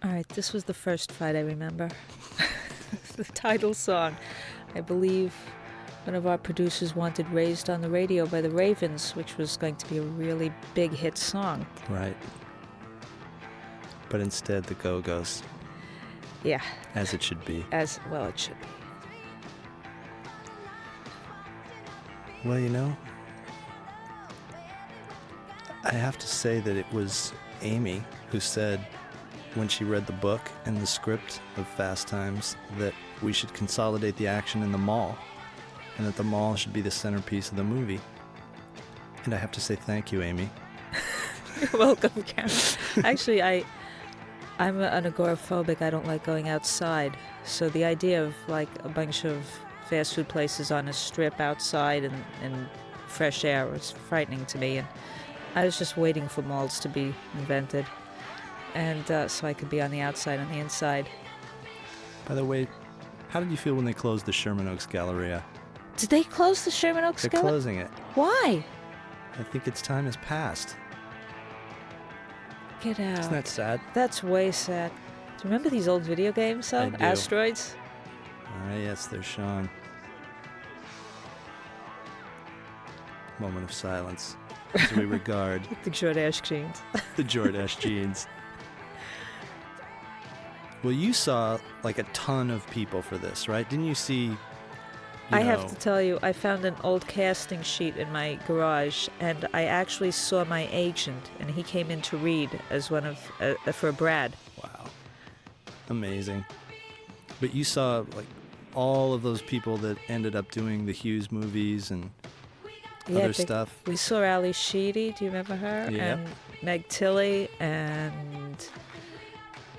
All right, this was the first fight I remember. The title song. I believe one of our producers wanted Raised on the Radio by the Ravens, which was going to be a really big hit song. Right. But instead, the Go-Go's. Yeah. As it should be. As well it should be. Well, you know, I have to say that it was Amy who said when she read the book and the script of Fast Times that we should consolidate the action in the mall and that the mall should be the centerpiece of the movie. And I have to say thank you, Amy. You're welcome, Cameron. Actually, I'm an agoraphobic. I don't like going outside. So the idea of like a bunch of fast food places on a strip outside and fresh air was frightening to me. And I was just waiting for malls to be invented. And so I could be on the outside and the inside. By the way, how did you feel when they closed the Sherman Oaks Galleria? Did they close the Sherman Oaks They're Galleria? closing it. Why? I think its time has passed. Get out. Isn't that sad? That's way sad. Do you remember these old video games, though? I do. Asteroids? Ah, yes, there's Sean. Moment of silence as we regard The Jordache jeans. the Jordache jeans. Well, you saw like a ton of people for this, right? Didn't you see? I have to tell you, I found an old casting sheet in my garage, and I actually saw my agent, and he came in to read as one of for Brad. Wow, amazing. But you saw like all of those people that ended up doing the Hughes movies and other stuff. We saw Ali Sheedy. Do you remember her? Yep. And Meg Tilly and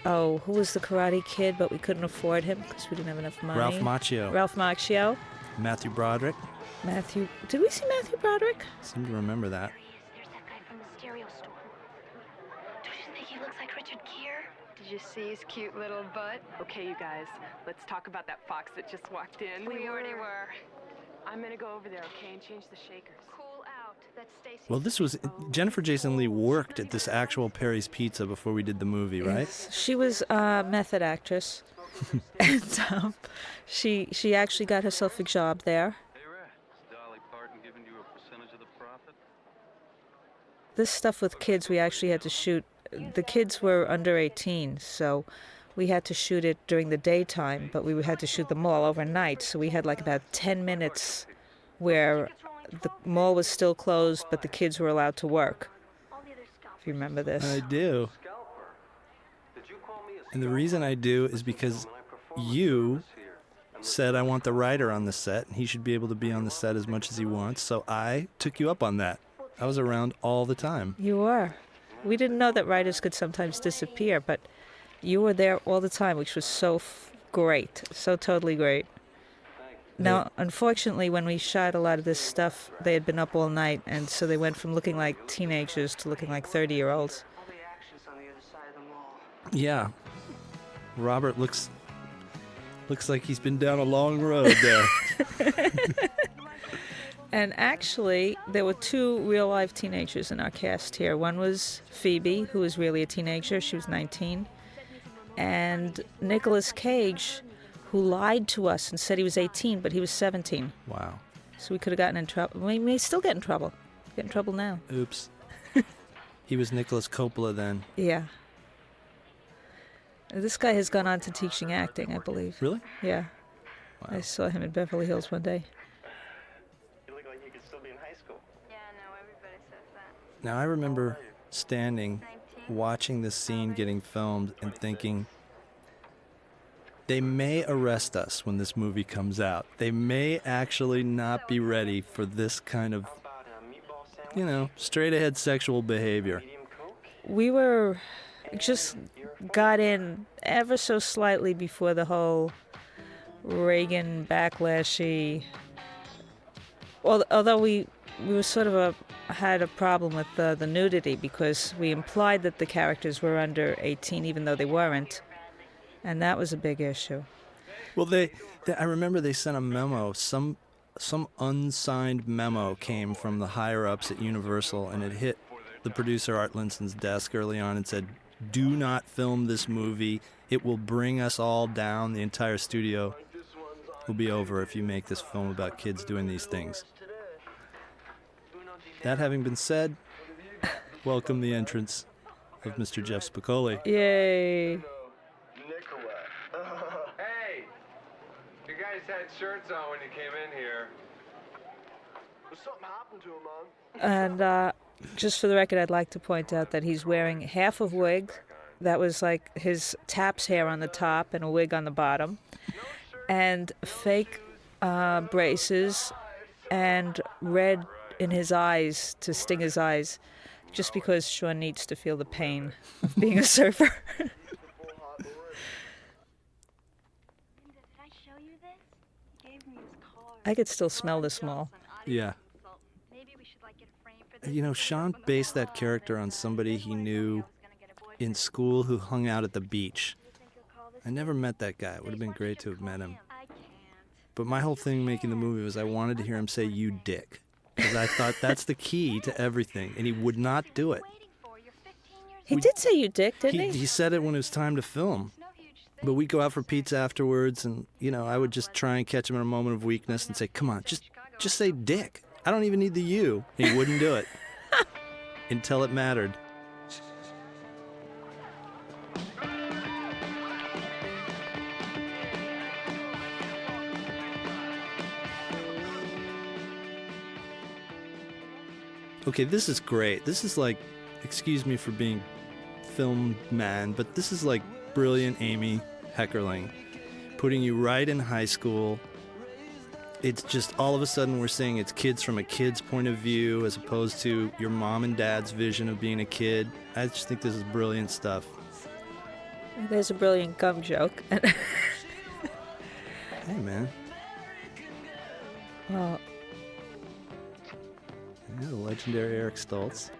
who was the Karate Kid? But we couldn't afford him because we didn't have enough money. Ralph Macchio. Ralph Macchio. Matthew Broderick. Matthew. Did we see Matthew Broderick? I seem to remember that. There's that guy from the stereo store. Don't you think he looks like Richard Gere? Did you see his cute little butt? Okay, you guys, let's talk about that fox that just walked in. We already were. I'm gonna go over there, okay, and change the shakers. Cool out. That's Stacy. Well, this was Jennifer Jason Leigh worked at this actual Perry's Pizza before we did the movie, right? Yes. She was a method actress. And she actually got herself a job there. Hey, Ray, is Dolly Parton giving you a percentage of the profit? This stuff with kids, we actually had to shoot. The kids were under 18, so we had to shoot it during the daytime, but we had to shoot them all overnight. So we had like about 10 minutes where the mall was still closed, but the kids were allowed to work. If you remember this. I do. And the reason I do is because you said I want the writer on the set, and he should be able to be on the set as much as he wants, so I took you up on that. I was around all the time. You were. We didn't know that writers could sometimes disappear, but you were there all the time, which was so great, so totally great. Now, unfortunately, when we shot a lot of this stuff, they had been up all night, and so they went from looking like teenagers to looking like 30-year-olds. Yeah. Robert looks like he's been down a long road there. And actually, there were two real-life teenagers in our cast here. One was Phoebe, who was really a teenager. She was 19. And Nicolas Cage, who lied to us and said he was 18, but he was 17. Wow. So we could have gotten in trouble. We may still get in trouble. Get in trouble now. Oops. He was Nicholas Coppola then. Yeah. This guy has gone on to teaching acting, I believe. Really? Yeah. Wow. I saw him in Beverly Hills one day. You look like you could still be in high school. Yeah, no, everybody says that. Now I remember standing, watching this scene getting filmed and thinking, they may arrest us when this movie comes out. They may actually not be ready for this kind of, straight ahead sexual behavior. We were just got in ever so slightly before the whole Reagan backlashy. Although we were sort of had a problem with the nudity because we implied that the characters were under 18 even though they weren't, and that was a big issue. Well, I remember they sent a memo. Some unsigned memo came from the higher ups at Universal, and it hit the producer Art Linson's desk early on and said, do not film this movie. It will bring us all down. The entire studio will be over if you make this film about kids doing these things. That having been said, welcome the entrance of Mr. Jeff Spicoli. Yay. Hey! You guys had shirts on when you came in here. Something happened to him, man. And just for the record, I'd like to point out that he's wearing half a wig. That was like his Taps hair on the top and a wig on the bottom. And fake braces and red in his eyes to sting his eyes, just because Sean needs to feel the pain of being a surfer. Linda, did I show you this? He gave me his card. I could still smell the small. Yeah. Maybe we should get a frame for this. You know, Sean based that character on somebody he knew in school who hung out at the beach. I never met that guy. It would have been great to have met him. I can't. But my whole thing making the movie was I wanted to hear him say, "You dick." Because I thought that's the key to everything. And he would not do it. Waiting for you're 15 years He did say you dick, didn't he? He said it when it was time to film. no huge thing. But we'd go out for pizza afterwards, and, I would just try and catch him in a moment of weakness and say, "Come on, just say dick. I don't even need the you." He wouldn't do it. Until it mattered. Okay, this is great. This is like, excuse me for being film man, but this is like brilliant Amy Heckerling, putting you right in high school. It's just all of a sudden we're seeing it's kids from a kid's point of view as opposed to your mom and dad's vision of being a kid. I just think this is brilliant stuff. There's a brilliant gum joke. Hey, man. Well, Yeah, the legendary Eric Stoltz.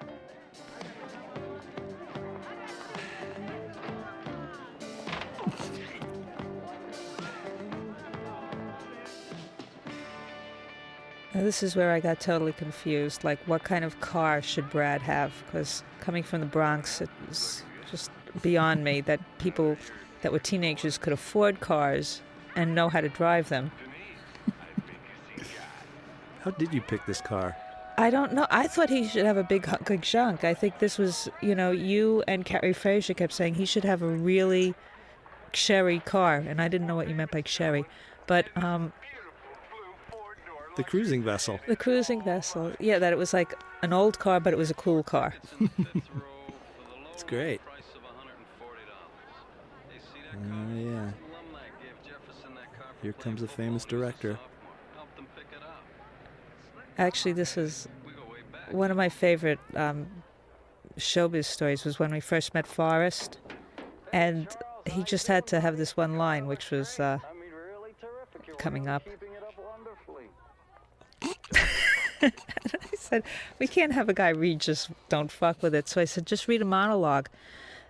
now this is where I got totally confused. Like, what kind of car should Brad have? Because coming from the Bronx, it was just beyond me that people that were teenagers could afford cars and know how to drive them. How did you pick this car? I don't know. I thought he should have a big hunk of junk. I think this was, you and Carrie Fraser kept saying he should have a really sherry car, and I didn't know what you meant by sherry. But The cruising vessel. the cruising vessel, yeah, that it was like an old car, but it was a cool car. It's great. Oh, yeah. Here comes a famous director. Actually, this is one of my favorite showbiz stories was when we first met Forrest, and he just had to have this one line, which was coming up. I said, we can't have a guy read just don't fuck with it. So I said, just read a monologue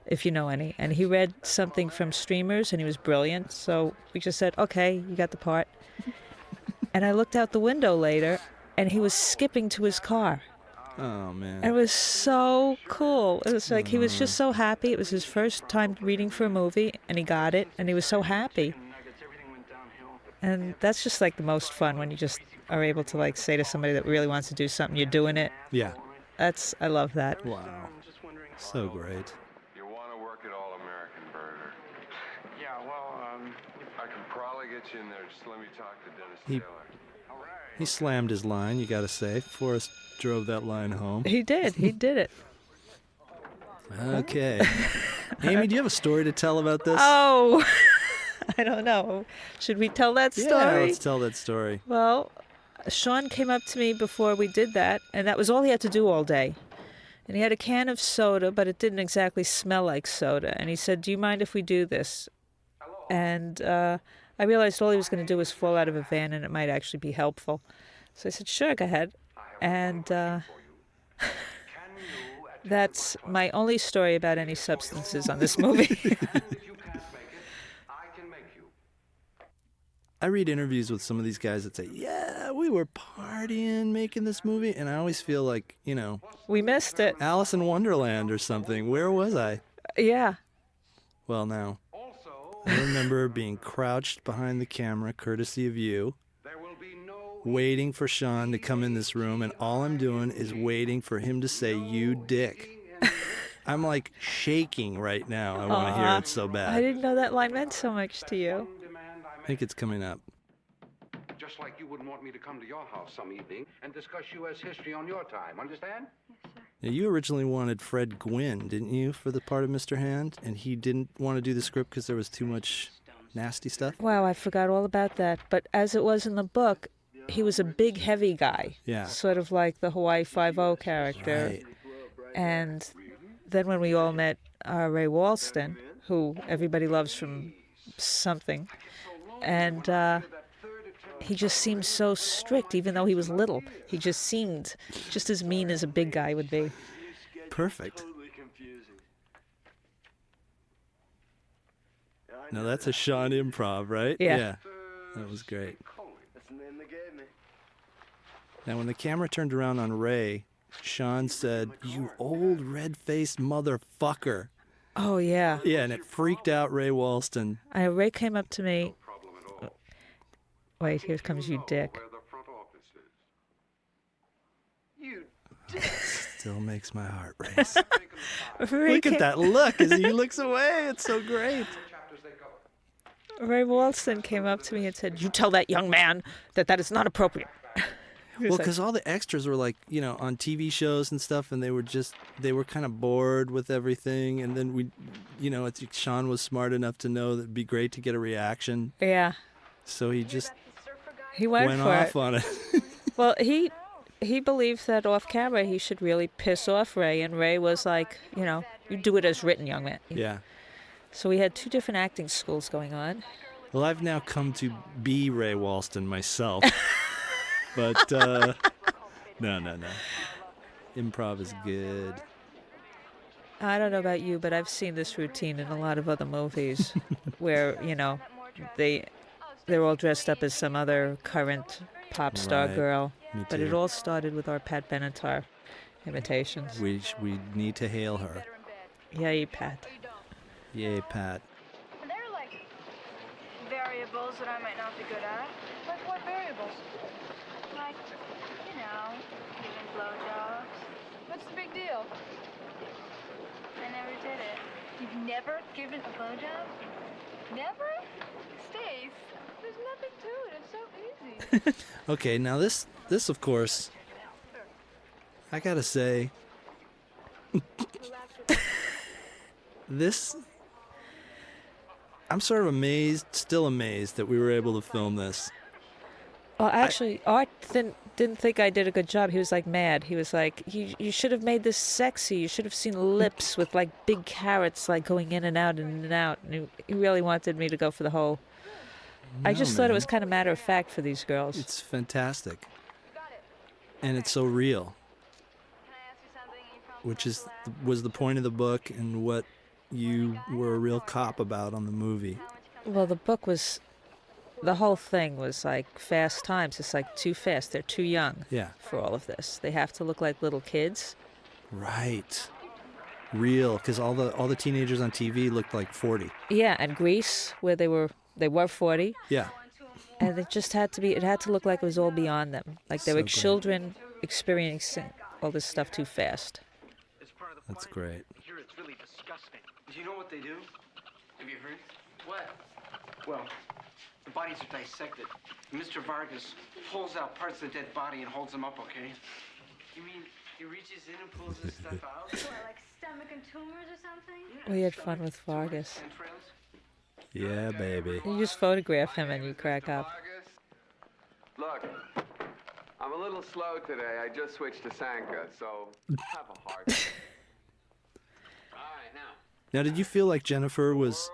if you know any. And he read something from Streamers, and he was brilliant. So we just said, okay, you got the part. And I looked out the window later, and he was skipping to his car. Oh, man. It was so cool. It was like he was just so happy. It was his first time reading for a movie, and he got it, and he was so happy. And that's just like the most fun when you just are able to like say to somebody that really wants to do something, you're doing it. Yeah. I love that. Wow. So great. You want to work at All American Burger? Yeah, well, I can probably get you in there. Just let me talk to Dennis He- Taylor. He slammed his line, you gotta say. Forrest drove that line home. He did it. Okay. Amy, do you have a story to tell about this? Oh, I don't know. Should we tell that story? Yeah, let's tell that story. Well, Sean came up to me before we did that, and that was all he had to do all day. And he had a can of soda, but it didn't exactly smell like soda. And he said, do you mind if we do this? And I realized all he was going to do was fall out of a van, and it might actually be helpful. So I said, sure, go ahead. And that's my only story about any substances on this movie. I read interviews with some of these guys that say, yeah, we were partying making this movie. And I always feel like, We missed it. Alice in Wonderland or something. Where was I? Yeah. Well, now, I remember being crouched behind the camera, courtesy of you, waiting for Sean to come in this room, and all I'm doing is waiting for him to say, "You dick." I'm like shaking right now. I want to hear it so bad. I didn't know that line meant so much to you. I think it's coming up. Just like you wouldn't want me to come to your house some evening and discuss U.S. history on your time, understand? Now, you originally wanted Fred Gwynn, didn't you, for the part of Mr. Hand? And he didn't want to do the script because there was too much nasty stuff? Wow, I forgot all about that. But as it was in the book, he was a big, heavy guy. Yeah. Sort of like the Hawaii Five-0 character. Right. And then when we all met Ray Walston, who everybody loves from something, and he just seemed so strict, even though he was little. He just seemed just as mean as a big guy would be. Perfect. Now that's a Sean improv, right? Yeah. That was great. Now when the camera turned around on Ray, Sean said, "You old red-faced motherfucker." Oh, yeah. Yeah, and it freaked out Ray Walston. Ray came up to me. Wait, here comes you, dick. Still makes my heart race. Ray Look at that look as he looks away. It's so great. Ray Walston came up to me and said, "You tell that young man that is not appropriate." Well, because all the extras were like, on TV shows and stuff, and they were kind of bored with everything. And then Sean was smart enough to know that it'd be great to get a reaction. Yeah. So he just went for off it. on it. Well, he believed that off camera he should really piss off Ray, and Ray was like, you do it as written, young man. Yeah. So we had two different acting schools going on. Well, I've now come to be Ray Walston myself. But, no. Improv is good. I don't know about you, but I've seen this routine in a lot of other movies where, they're all dressed up as some other current pop star girl. Me But too. it all started with our Pat Benatar imitations. We need to hail her. Yay, Pat. Yay, Pat. There are like variables that I might not be good at. Like what variables? Like, giving blowjobs. What's the big deal? I never did it. You've never given a blowjob? Never? Stace, there's nothing to it. It's so easy. Okay, now this of course, I gotta say, I'm sort of still amazed that we were able to film this. Well, actually, Art didn't think I did a good job. He was like mad. He was like, you should have made this sexy. You should have seen lips with like big carrots like going in and out and in and out. And he really wanted me to go for the whole. I just thought it was kind of matter of fact for these girls. It's fantastic. And it's so real. Which was the point of the book and what you were a real cop about on the movie. Well, the whole thing was like fast times. It's like too fast. They're too young for all of this. They have to look like little kids. Right. Real, because all the teenagers on TV looked like 40. Yeah, and Grease, where they were 40. Yeah. And it had to look like it was all beyond them. Like they were children experiencing all this stuff too fast. That's great. Here it's really disgusting. Do you know what they do? Have you heard? What? Well, the bodies are dissected. Mr. Vargas pulls out parts of the dead body and holds them up, okay? You mean he reaches in and pulls this stuff out? What, like stomach and tumors or something? We had fun with Vargas. Yeah, baby. You just photograph him and you crack up. Look, I'm a little slow today. I just switched to Sanka, so have a heart. Now, did you feel like Jennifer was?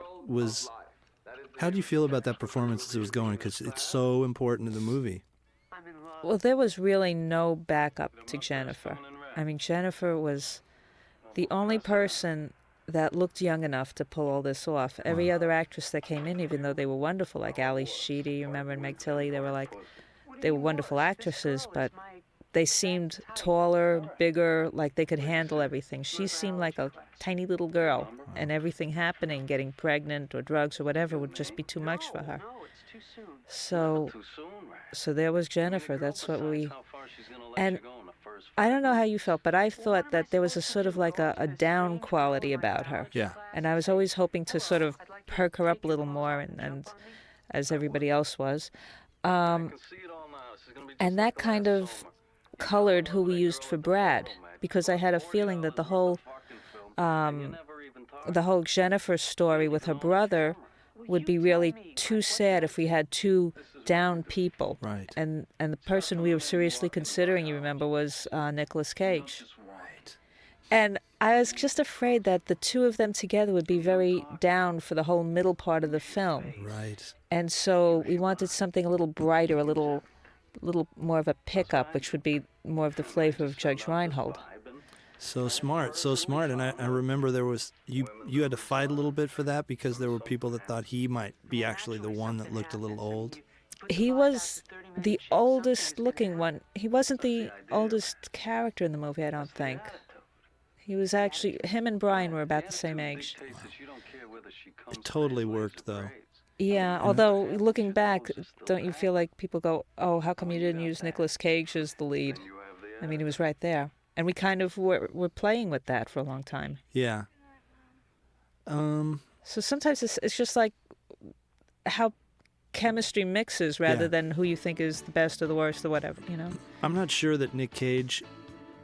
How do you feel about that performance as it was going? Because it's so important to the movie. Well, there was really no backup to Jennifer. I mean, Jennifer was the only person that looked young enough to pull all this off. Every other actress that came in, even though they were wonderful, like Ali Sheedy, you remember, and Meg Tilly, they were wonderful actresses, but they seemed taller, bigger, like they could handle everything. She seemed like a tiny little girl, and everything happening, getting pregnant or drugs or whatever, would just be too much for her. So there was Jennifer. That's what we... And I don't know how you felt, but I thought that there was a sort of like a down quality about her. Yeah. And I was always hoping to sort of perk her up a little more, and as everybody else was. And that kind of colored who we used for Brad, because I had a feeling that the whole Jennifer story with her brother would be really too sad if we had two down people. Right. And the person we were seriously considering, you remember, was Nicolas Cage. Right. And I was just afraid that the two of them together would be very down for the whole middle part of the film. Right. And so we wanted something a little brighter, a little more of a pickup, which would be more of the flavor of Judge Reinhold. So smart. And I remember there was, you had to fight a little bit for that because there were people that thought he might be actually the one that looked a little old. He was the oldest looking one. He wasn't the oldest character in the movie, I don't think. He was actually, him and Brian were about the same age. It totally worked, though. Yeah, although looking back, don't you feel like people go, oh, how come you didn't use Nicolas Cage as the lead? I mean, he was right there. And we kind of were playing with that for a long time. Yeah. So sometimes it's just like how chemistry mixes rather than who you think is the best or the worst or whatever, you know? I'm not sure that Nick Cage,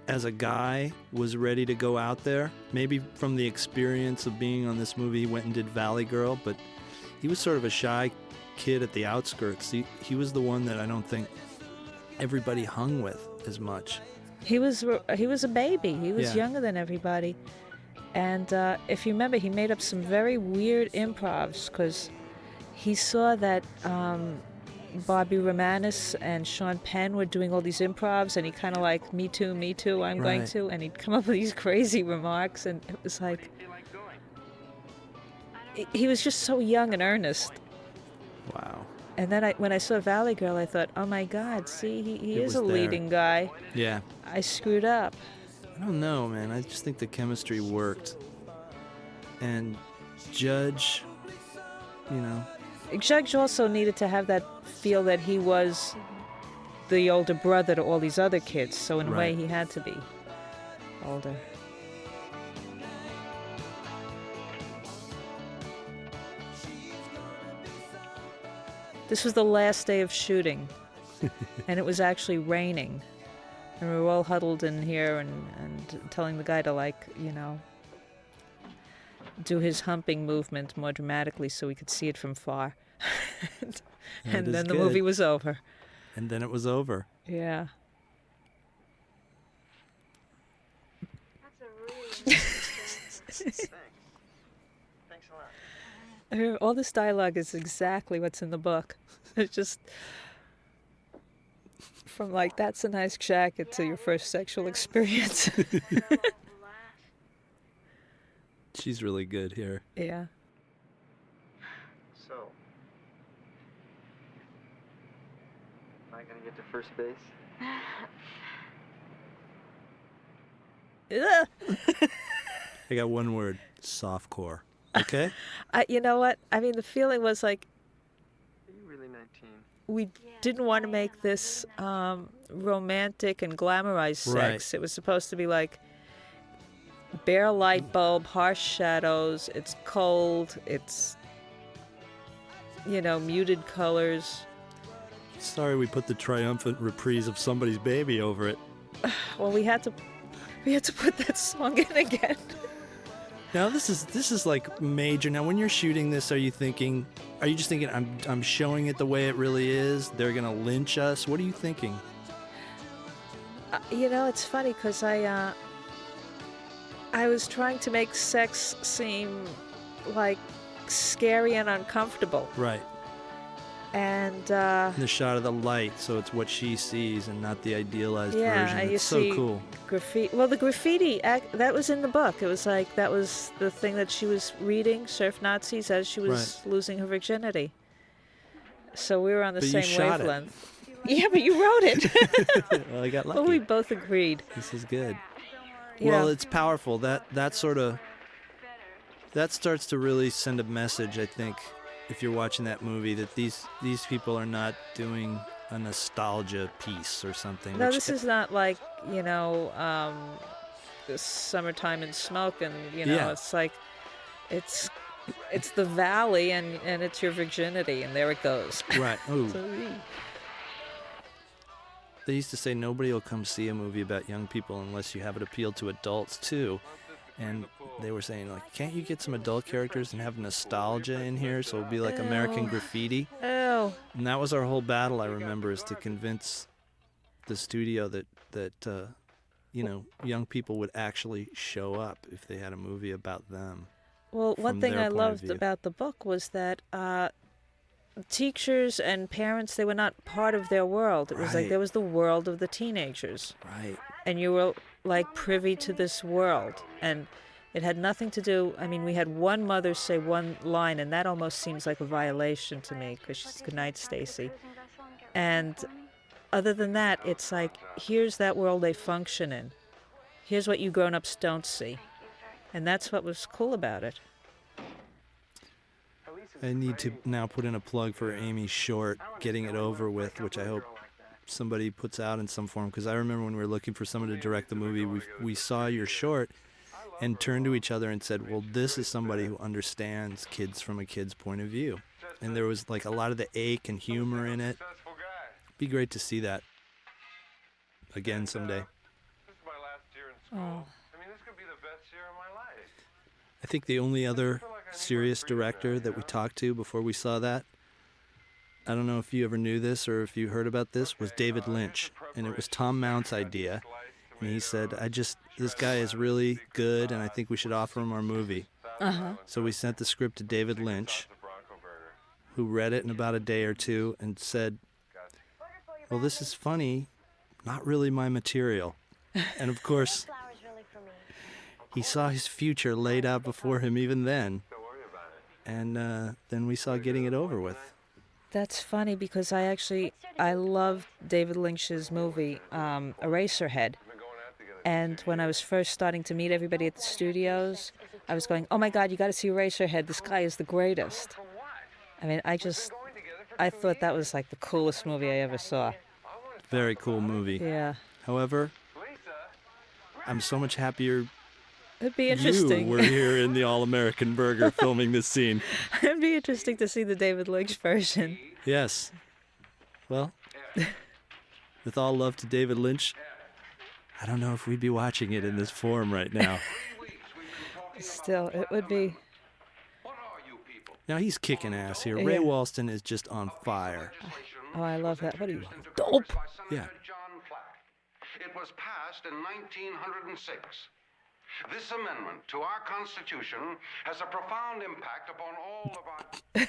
as a guy, was ready to go out there. Maybe from the experience of being on this movie, he went and did Valley Girl, but he was sort of a shy kid at the outskirts. He was the one that I don't think everybody hung with as much. He was a baby. He was younger than everybody. And if you remember, he made up some very weird improvs because he saw that Bobby Romanus and Sean Penn were doing all these improvs, and he kind of like, me too, I'm going to. And he'd come up with these crazy remarks, and it was like... He was just so young and earnest. Wow. And then when I saw Valley Girl, I thought, oh my God, see, he is a leading guy. Yeah. I screwed up. I don't know, man. I just think the chemistry worked. And Judge, you know. Judge also needed to have that feel that he was the older brother to all these other kids. So in a way, he had to be older. This was the last day of shooting, and it was actually raining. And we were all huddled in here and telling the guy to, like, you know, do his humping movement more dramatically so we could see it from far. And then the movie was over. And then it was over. Yeah. That's a really nice Thanks a lot. All this dialogue is exactly what's in the book. It's just from like, that's a nice jacket to your first sexual experience. She's really good here. Yeah. So, am I going to get to first base? I got one word, softcore. Okay? You know what? I mean, the feeling was like, Are you really 19? we didn't want to make this romantic and glamorized sex. Right. It was supposed to be like bare light bulb, harsh shadows. It's cold. It's, you know, muted colors. Sorry we put the triumphant reprise of Somebody's Baby over it. Well, we had to put that song in again. Now this is like major. Now when you're shooting this, are you just thinking I'm showing it the way it really is? They're gonna lynch us. What are you thinking? You know, it's funny because I was trying to make sex seem like scary and uncomfortable. Right. And the shot of the light, so it's what she sees and not the idealized version. It's you so see cool. Graffiti. Well, the graffiti that was in the book. It was like that was the thing that she was reading, Surf Nazis, as she was losing her virginity. So we were on the same wavelength. Yeah, but you wrote it. Well, I got lucky. Well, we both agreed. This is good. Yeah. Well, it's powerful. That starts to really send a message, I think, if you're watching that movie, that these people are not doing a nostalgia piece or something. No, this is not like, the Summertime in Smoke, and, Yeah. it's like, it's the valley, and it's your virginity, and there it goes. Right. Oh. So, They used to say nobody will come see a movie about young people unless you have it appeal to adults, too. And they were saying, like, can't you get some adult characters and have nostalgia in here so it'll be like American Graffiti? Ew. And that was our whole battle, I remember, is to convince the studio that young people would actually show up if they had a movie about them. Well, one from thing their I point of loved view. about the book was that teachers and parents, they were not part of their world. It was like Right. there was the world of the teenagers. Right. And you were like privy to this world. And it had nothing to do, I mean, we had one mother say one line, and that almost seems like a violation to me, because she's, good night, Stacy. And other than that, it's like, here's that world they function in. Here's what you grown-ups don't see. And that's what was cool about it. I need to now put in a plug for Amy's short, Getting It Over With, which I hope somebody puts out in some form, because I remember when we were looking for someone to direct the movie, we saw your short and turned to each other and said, well, this is somebody who understands kids from a kid's point of view. And there was like a lot of the ache and humor in it. It'd be great to see that again someday. This is my last year in school. I mean, this could be the best year of my life. I think the only other serious director that we talked to before we saw that, I don't know if you ever knew this or if you heard about this, was David Lynch. And it was Tom Mount's idea. And he said, this guy is really good, and I think we should offer him our movie. So we sent the script to David Lynch, who read it in about a day or two and said, well, this is funny, not really my material. And of course, he saw his future laid out before him even then. And then we saw Getting It Over With. That's funny, because I love David Lynch's movie, Eraserhead. And when I was first starting to meet everybody at the studios, I was going, oh my God, you got to see Eraserhead. This guy is the greatest. I mean, I thought that was like the coolest movie I ever saw. Very cool movie. Yeah. However, I'm so much happier It'd be interesting. you were here in the All-American Burger filming this scene. It'd be interesting to see the David Lynch version. Yes. Well, with all love to David Lynch, I don't know if we'd be watching it in this form right now. Still, it would be. Now he's kicking ass here. Ray Walston is just on fire. Oh, I love that. What are you, dope? Yeah. It was passed in 1906. This amendment to our Constitution has a profound impact upon all of our...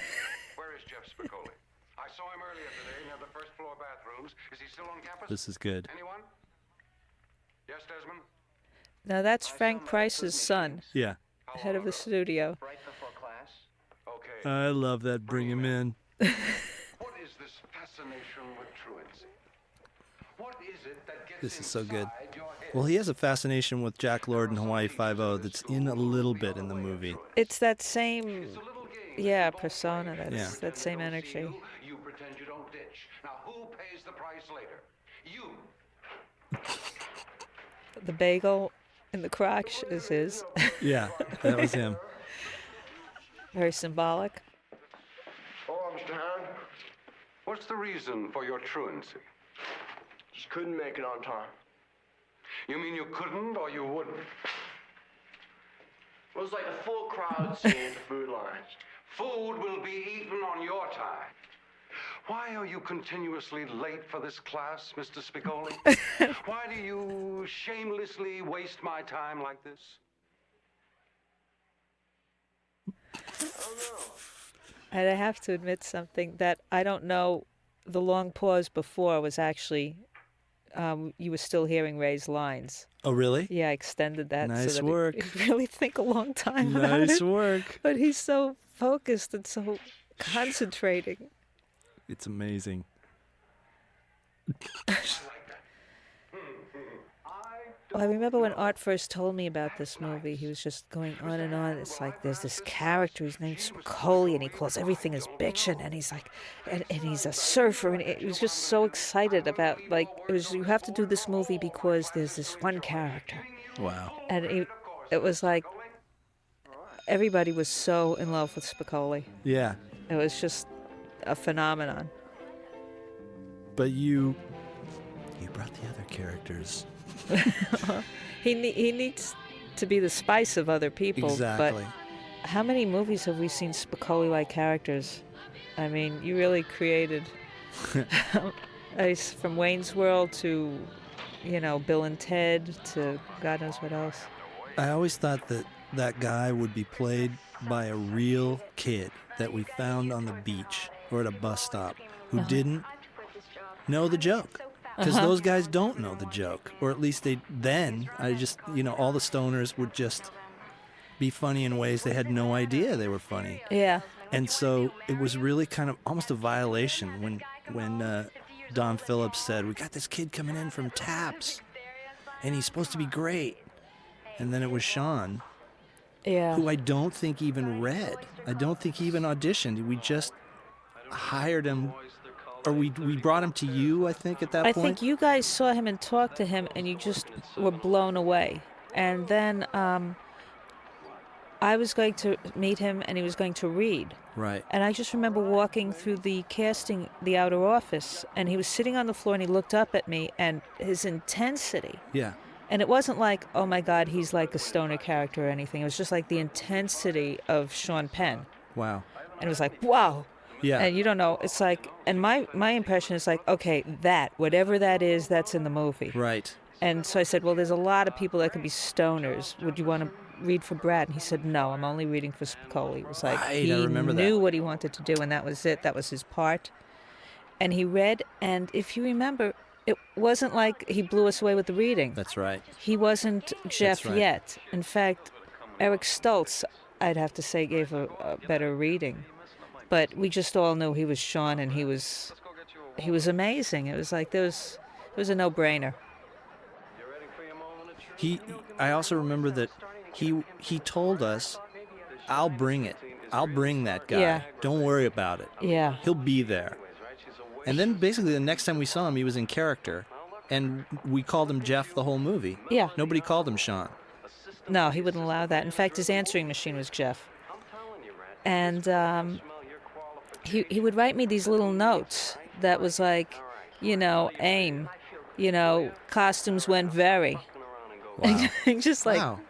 Where is Jeff Spicoli? I saw him earlier today near the first floor bathrooms. Is he still on campus? This is good. Anyone? Yes, Desmond? Now that's Frank Price's son, Yeah. head of the studio. Right before class. Okay. I love that. Bring him in. What is this fascination with truancy? What is it that gets This is so good. inside your head? Well, he has a fascination with Jack Lord and Hawaii Five-0 that's in a little bit in the movie. It's that same, persona. That same energy. You pretend you don't ditch. Now, who pays the price later? You. The bagel in the crotch is his. Yeah, that was him. Very symbolic. Oh, Mr. Hand, What's the reason for your truancy? just couldn't make it on time. You mean you couldn't or you wouldn't? It was like a full crowd sitting at the food lines. Food will be eaten on your time. Why are you continuously late for this class, Mr. Spicoli? Why do you shamelessly waste my time like this? And I have to admit something that I don't know. The long pause before was actually, you were still hearing Ray's lines. Oh, really? Yeah, I extended that. Nice so that work. You really think a long time about it. Nice work. But he's so focused and so concentrating. It's amazing. Well, I remember when Art first told me about this movie, he was just going on and on. It's like there's this character, his name's Spicoli, and he calls everything his biction, and he's like, and he's a surfer, and he was just so excited about, like, it was, you have to do this movie because there's this one character. Wow. And it was like, everybody was so in love with Spicoli. Yeah. It was just a phenomenon. But you brought the other characters. He needs to be the spice of other people. Exactly. But how many movies have we seen Spicoli-like characters? I mean, you really created from Wayne's World to, Bill and Ted to God knows what else. I always thought that guy would be played by a real kid that we found on the beach or at a bus stop who didn't know the joke. Because those guys don't know the joke. Or at least all the stoners would just be funny in ways they had no idea they were funny. Yeah. And so it was really kind of almost a violation when Don Phillips said, we got this kid coming in from Taps, and he's supposed to be great. And then it was Sean, who I don't think even read. I don't think he even auditioned. We just hired him. Or we brought him to you, I think, at that point? I think you guys saw him and talked to him, and you just were blown away. And then I was going to meet him, and he was going to read. Right. And I just remember walking through the outer office, and he was sitting on the floor, and he looked up at me, and his intensity. Yeah. And it wasn't like, oh, my God, he's like a stoner character or anything. It was just like the intensity of Sean Penn. Wow. And it was like, wow. Yeah. And you don't know, it's like, and my impression is like, okay, whatever that is, that's in the movie. Right. And so I said, well, there's a lot of people that can be stoners. Would you want to read for Brad? And he said, no, I'm only reading for Spicoli. It was like, right, he I remember knew that. what he wanted to do, and that was it. That was his part. And he read, and if you remember, it wasn't like he blew us away with the reading. That's right. He wasn't Jeff right. yet. In fact, Eric Stoltz, I'd have to say, gave a better reading. But we just all knew he was Sean, and he was amazing. It was like it was a no-brainer. I also remember that he told us, I'll bring it. I'll bring that guy. Yeah. Don't worry about it. Yeah. He'll be there. And then basically the next time we saw him, he was in character, and we called him Jeff the whole movie. Yeah. Nobody called him Sean. No, he wouldn't allow that. In fact, his answering machine was Jeff. And he would write me these little notes that was like, aim, costumes went very. Wow. Just like, wow.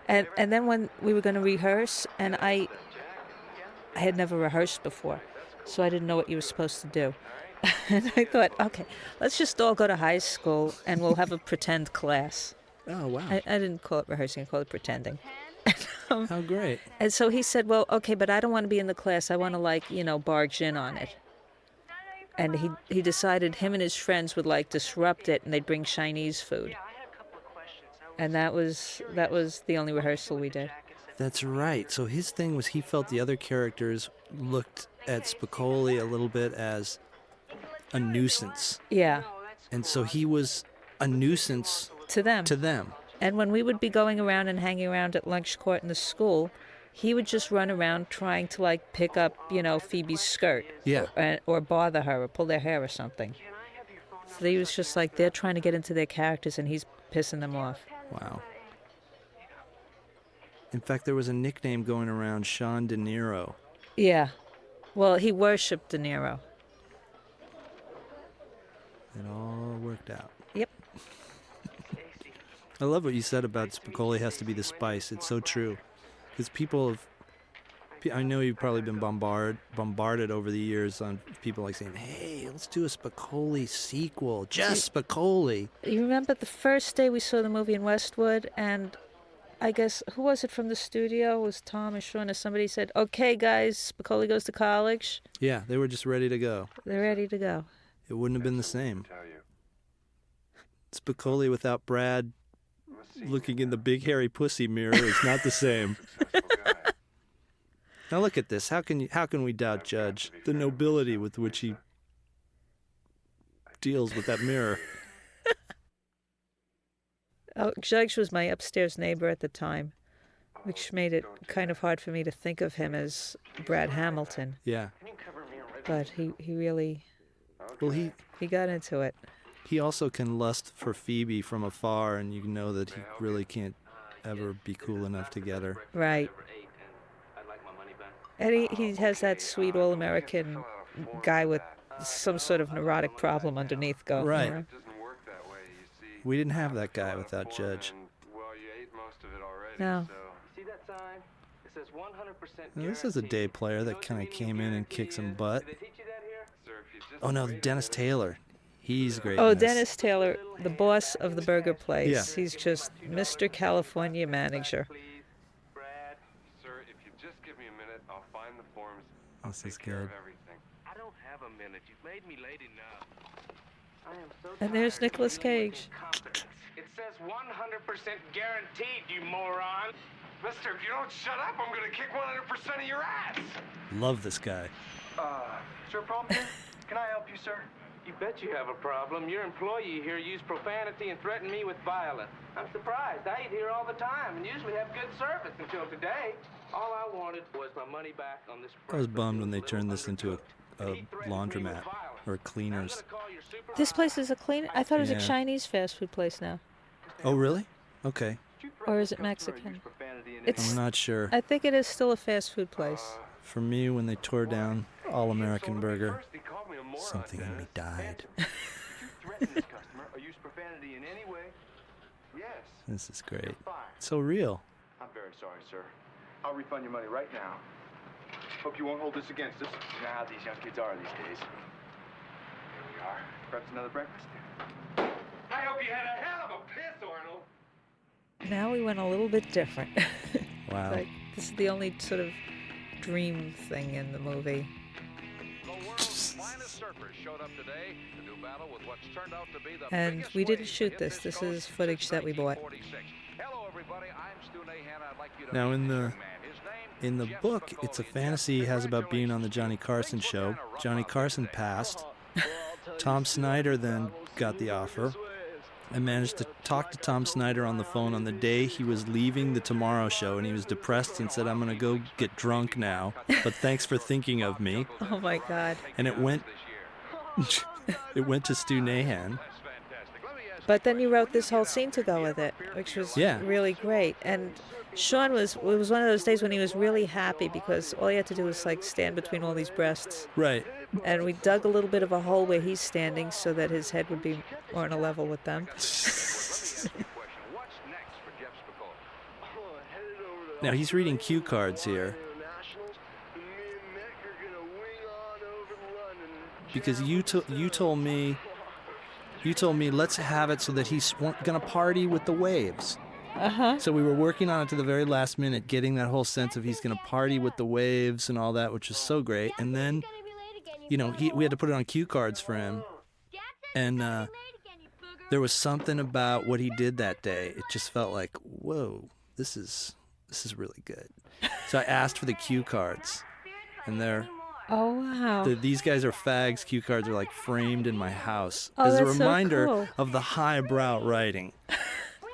And then when we were going to rehearse, and I had never rehearsed before, so I didn't know what you were supposed to do. And I thought, okay, let's just all go to high school and we'll have a pretend class. Oh, wow. I didn't call it rehearsing, I called it pretending. How great. And so he said, well, okay, but I don't want to be in the class. I want to, barge in on it. And he decided him and his friends would, disrupt it, and they'd bring Chinese food. And that was the only rehearsal we did. That's right. So his thing was he felt the other characters looked at Spicoli a little bit as a nuisance. Yeah. And so he was a nuisance to them. And when we would be going around and hanging around at lunch court in the school, he would just run around trying to pick up, Phoebe's skirt. Yeah. Or bother her or pull their hair or something. So he was just they're trying to get into their characters and he's pissing them off. Wow. In fact, there was a nickname going around, Sean De Niro. Yeah. Well, he worshipped De Niro. It all worked out. Yep. I love what you said about Spicoli has to be the spice. It's so true. Because I know you've probably been bombarded over the years on people saying, hey, let's do a Spicoli sequel. Just Spicoli. You remember the first day we saw the movie in Westwood, and I guess, who was it from the studio? It was Tom or Sean or somebody said, okay, guys, Spicoli goes to college. Yeah, they were just ready to go. They're ready to go. It wouldn't have been the same. Spicoli without Brad looking in the big hairy pussy mirror is not the same. Now look at this. How can we doubt Judge the nobility with which he deals with that mirror. Oh, Judge was my upstairs neighbor at the time, which made it kind of hard for me to think of him as Brad Hamilton. Yeah. But he really... Well, he got into it. He also can lust for Phoebe from afar, and you know that he really can't ever be cool enough to get her. Right. And he has that sweet all-American guy with some sort of neurotic problem underneath going. Right. We didn't have that guy without Judge. No. See that sign? It says 100% Now, this is a day player that kind of came in and kicked some butt. Did they teach you that here? Oh, no, Dennis Taylor. He's great. Oh, in this. Dennis Taylor, the boss of the burger place. Yeah. He's just Mr. California manager. Brad, sir, if you just give me a minute, I'll find the forms. This is Take care good. of everything. I don't have a minute. You've made me late enough. I am so And there's tired of Nicolas dealing with Cage. incompetence. It says 100% guaranteed, you moron. Mister, if you don't shut up, I'm gonna kick 100% of your ass. Love this guy. Is there a problem here? Can I help you, sir? You bet you have a problem. Your employee here used profanity and threatened me with violence. I'm surprised. I eat here all the time and usually have good service until today. All I wanted was my money back on this. I was bummed when they turned this into a laundromat or cleaners. This place is a clean... I thought it was Yeah. a Chinese fast food place now. Oh, really? Okay. Or is it Mexican? It's... I'm not sure. I think it is still a fast food place. For me, when they tore down All-American Burger, something in me died. Did you threaten this customer or use profanity in any way? Yes. This is great. So real. I'm very sorry, sir. I'll refund your money right now. Hope you won't hold this against us. You know how these young kids are these days. Here we are. Perhaps another breakfast. I hope you had a hell of a piss, Arnold. Now we went a little bit different. Wow. Like, this is the only sort of dream thing in the movie. And we didn't shoot this. This is footage that we bought. Now, in the book, it's a fantasy he has about being on the Johnny Carson show. Johnny Carson passed. Tom Snyder then got the offer. I managed to talk to Tom Snyder on the phone on the day he was leaving the Tomorrow Show, and he was depressed and said, "I'm going to go get drunk now, but thanks for thinking of me." Oh my God. And it went to Stu Nahan. But then you wrote this whole scene to go with it, which was Yeah. really great. And Sean it was one of those days when he was really happy because all he had to do was like stand between all these breasts. Right. And we dug a little bit of a hole where he's standing so that his head would be more on a level with them. Now he's reading cue cards here. Because you told me let's have it so that he's gonna party with the waves. Uh-huh. So we were working on it to the very last minute, getting that whole sense of he's gonna party with the waves and all that, which is so great. And then, we had to put it on cue cards for him, and there was something about what he did that day. It just felt like, whoa, this is really good. So I asked for the cue cards, and they're. Oh, wow. These guys are fags. Cue cards are like framed in my house Oh, as a that's so reminder cool. of the highbrow writing.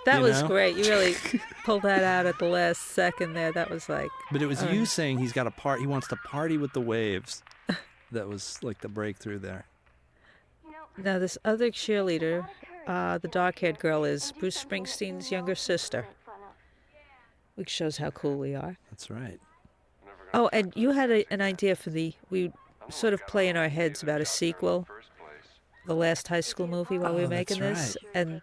That You was know? great. You really pulled that out at the last second there. That was like... But it was you saying he wants to party with the waves. That was like the breakthrough there. Now, this other cheerleader, the dark-haired girl, is Bruce Springsteen's younger sister, which shows how cool we are. That's right. Oh, and you had an idea for we sort of play in our heads about a sequel, the last high school movie while we were making that's this, and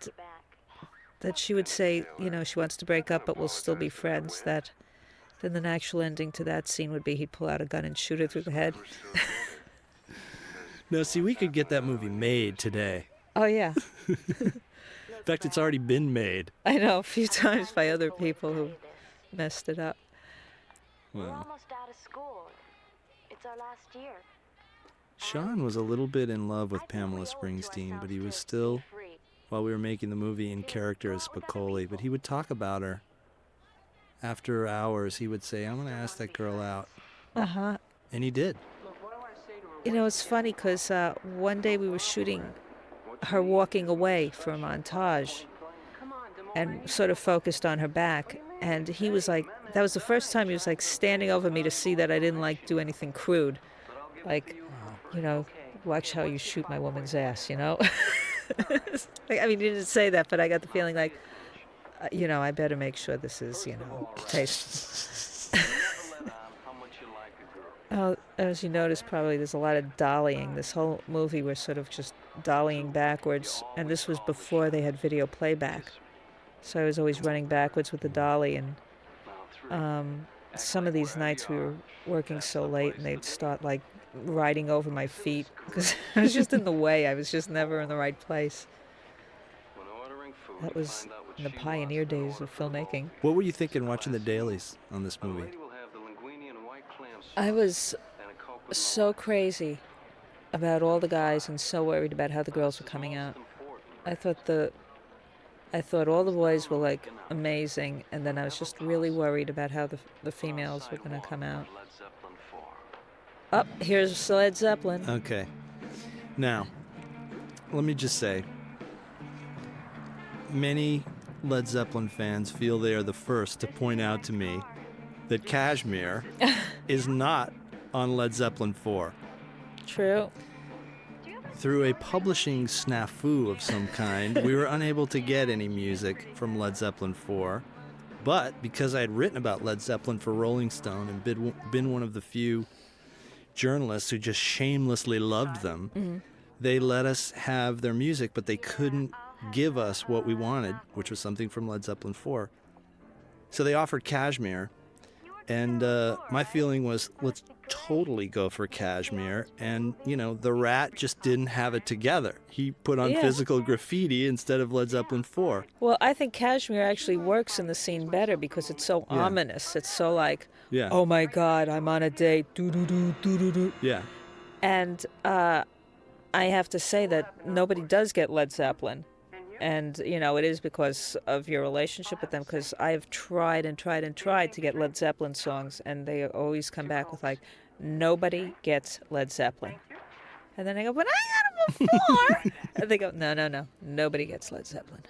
that she would say, she wants to break up but we'll still be friends, that then the actual ending to that scene would be he'd pull out a gun and shoot her through the head. No, see, we could get that movie made today. Oh, yeah. In fact, it's already been made. I know, a few times by other people who messed it up. Well, almost out of school. It's our last year. Sean was a little bit in love with Pamela Springsteen, but he was still, while we were making the movie, in character as Spicoli. But he would talk about her. After hours, he would say, "I'm going to ask that girl out." Uh-huh. And he did. It's funny because one day we were shooting her walking away for a montage and sort of focused on her back. And he was like, that was the first time he was like standing over me to see that I didn't like do anything crude. Like, you know, watch how you shoot my woman's ass, you know? Like, I mean, he didn't say that, but I got the feeling like, you know, I better make sure this is, you know, tasteful. Oh, as you notice, probably there's a lot of dollying. This whole movie was sort of just dollying backwards, and this was before they had video playback. So I was always running backwards with the dolly, and some of these nights we were working so late, and they'd start, like, riding over my feet, because I was just in the way. I was just never in the right place. That was in the pioneer days of filmmaking. What were you thinking watching the dailies on this movie? I was so crazy about all the guys and so worried about how the girls were coming out. I thought all the boys were like amazing, and then I was just really worried about how the females were going to come out. Here's Led Zeppelin. Okay. Now, let me just say, many Led Zeppelin fans feel they are the first to point out to me that Kashmir is not on Led Zeppelin 4. True. Through a publishing snafu of some kind, we were unable to get any music from Led Zeppelin 4. But because I had written about Led Zeppelin for Rolling Stone and been one of the few journalists who just shamelessly loved them, they let us have their music, but they couldn't give us what we wanted, which was something from Led Zeppelin 4. So they offered Kashmir, and my feeling was, let's totally go for Kashmir. And, you know, the Rat just didn't have it together. He put on physical graffiti instead of Led Zeppelin 4. Well, I think Kashmir actually works in the scene better because it's so ominous. It's so like, oh my God, I'm on a date, doo-doo-doo, doo-doo-doo. Yeah. And I have to say that nobody does get Led Zeppelin. And, you know, it is because of your relationship with them, because I've tried and tried and tried to get Led Zeppelin songs, and they always come back with, like, nobody gets Led Zeppelin. And then I go, but I got them before! And they go, no, nobody gets Led Zeppelin.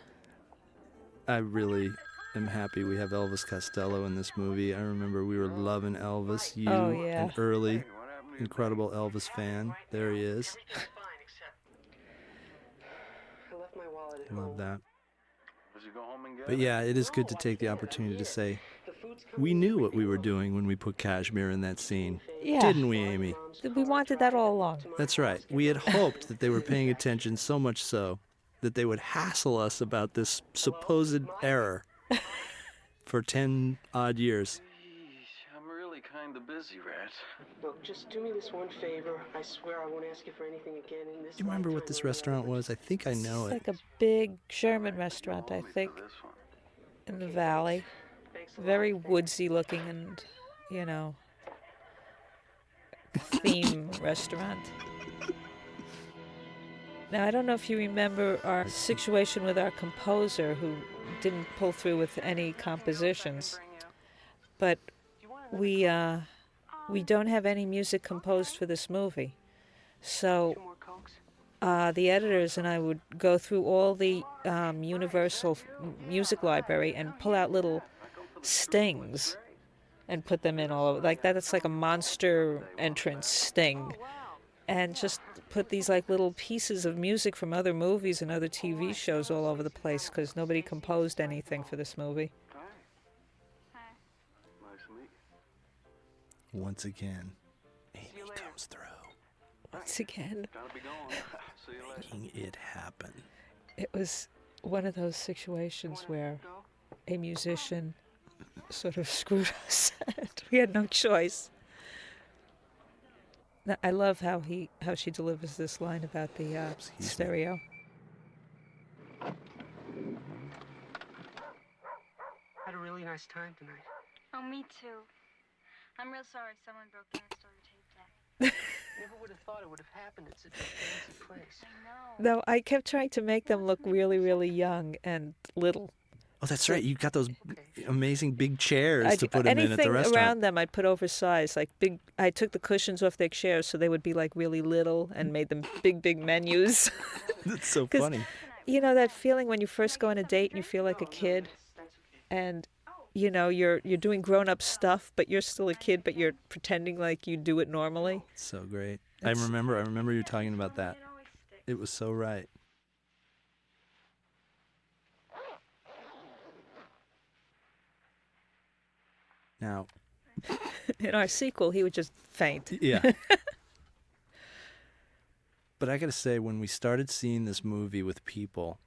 I really am happy we have Elvis Costello in this movie. I remember we were loving Elvis. You, an early, incredible Elvis fan. There he is. Love that. But yeah, it is good to take the opportunity to say, we knew what we were doing when we put Kashmir in that scene. Yeah. Didn't we, Amy? We wanted that all along. That's right. We had hoped that they were paying attention so much so that they would hassle us about this supposed error for 10-odd years. I'm really kind of busy, Rat. Look, just do me this one favor. I swear I won't ask you for anything again in this. Do you remember what this restaurant was? I think I know it. It's like a big German restaurant, I think, in the valley. Very woodsy looking and, you know, theme restaurant. Now, I don't know if you remember our situation with our composer who didn't pull through with any compositions, but we don't have any music composed for this movie. So the editors and I would go through all the Universal music library and pull out little stings and put them in all over. Like that, it's like a monster entrance sting. And just put these like little pieces of music from other movies and other TV shows all over the place because nobody composed anything for this movie. Once again, Amy comes through. Once again. Making it happen. It was one of those situations where a musician sort of screwed us. We had no choice. Now, I love how she delivers this line about the stereo. Had a really nice time tonight. Oh, me too. I'm real sorry someone broke the story tape deck. Never would have thought it would have happened at such a fancy place. I know. No, I kept trying to make them look really, really young and little. Oh, that's right. You got those amazing big chairs to put them in at the restaurant. Anything around them, I'd put oversized, like big. I took the cushions off their chairs so they would be like really little, and made them big menus. That's so funny. You know that feeling when you first go on a date and you feel like a kid, and you know you're doing grown-up stuff, but you're still a kid, but you're pretending like you do it normally. So great. I remember you talking about that. It was so right. Now, in our sequel, he would just faint. Yeah. But I got to say, when we started seeing this movie with people,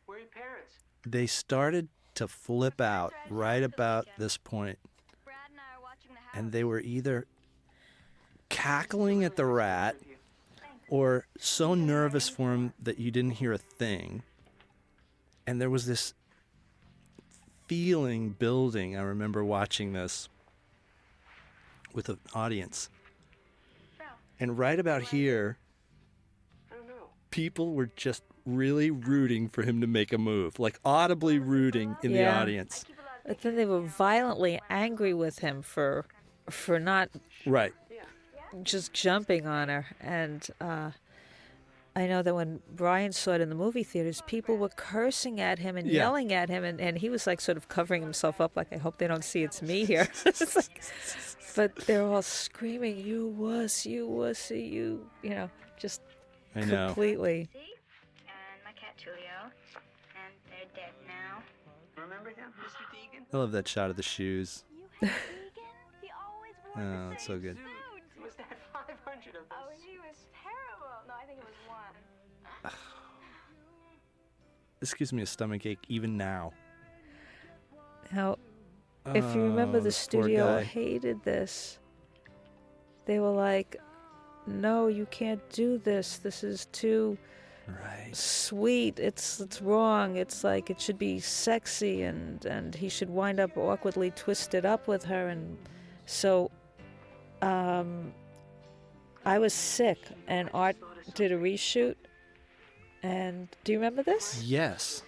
Where are your parents? they started to flip out right about this point. And they were either cackling at the rat or so nervous for him that you didn't hear a thing. And there was this feeling building. I remember watching this with an audience. And right about here, people were just really rooting for him to make a move, like audibly rooting in the audience. But then they were violently angry with him for not Right. just jumping on her. And I know that when Brian saw it in the movie theaters, people were cursing at him and yelling at him, and he was like sort of covering himself up like, I hope they don't see it's me here. It's like, but they're all screaming, you wussy, you know, just completely. And my cat Julio, and they're dead now. Remember him, Mr. Deegan? I love that shot of the shoes. Oh, it's so good. He must have had 500 of those. Oh, he was terrible. No, I think it was one. This gives me a stomach ache even now. Now, if you remember, the this poor studio guy. hated this. They were like, no, you can't do this. This is too sweet. It's wrong. It's like it should be sexy, and he should wind up awkwardly twisted up with her. And so I was sick, and Art did a reshoot. And do you remember this? Yes.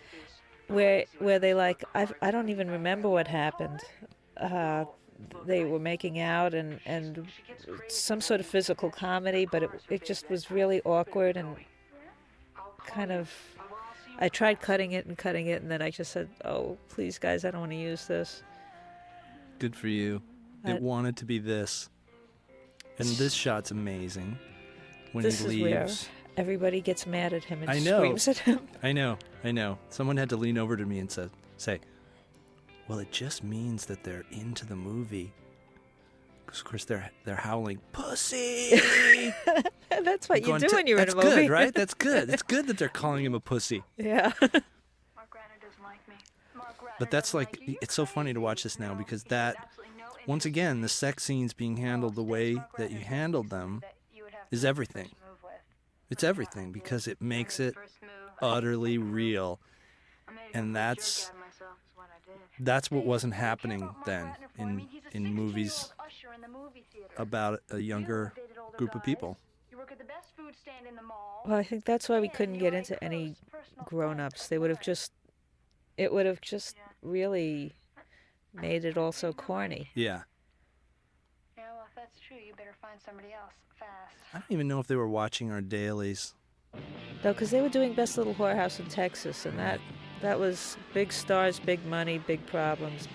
Where they like, I don't even remember what happened. They were making out and some sort of physical comedy, but it just was really awkward and kind of, I tried cutting it, and then I just said, oh, please, guys, I don't want to use this. Good for you. It wanted to be this. And this shot's amazing. When this he is leaves. where everybody gets mad at him and I know. screams at him. I know. Someone had to lean over to me and say, well, it just means that they're into the movie. Because, of course, they're howling, pussy! That's what you do when you're in a movie. That's good, right? That's good. It's good that they're calling him a pussy. Yeah. Mark Ratner doesn't like me. But that's like, it's so funny to watch this now because that, once again, the sex scenes being handled the way that you handled them is everything. It's everything because it makes it utterly real. And that's what wasn't happening then in movies about a younger group of people. Well, I think that's why we couldn't get into any grown-ups. It would have just really made it all so corny. Yeah. Yeah, well, if that's true, you better find somebody else fast. I don't even know if they were watching our dailies. No, because they were doing Best Little Whorehouse in Texas, and that was big stars, big money, big problems,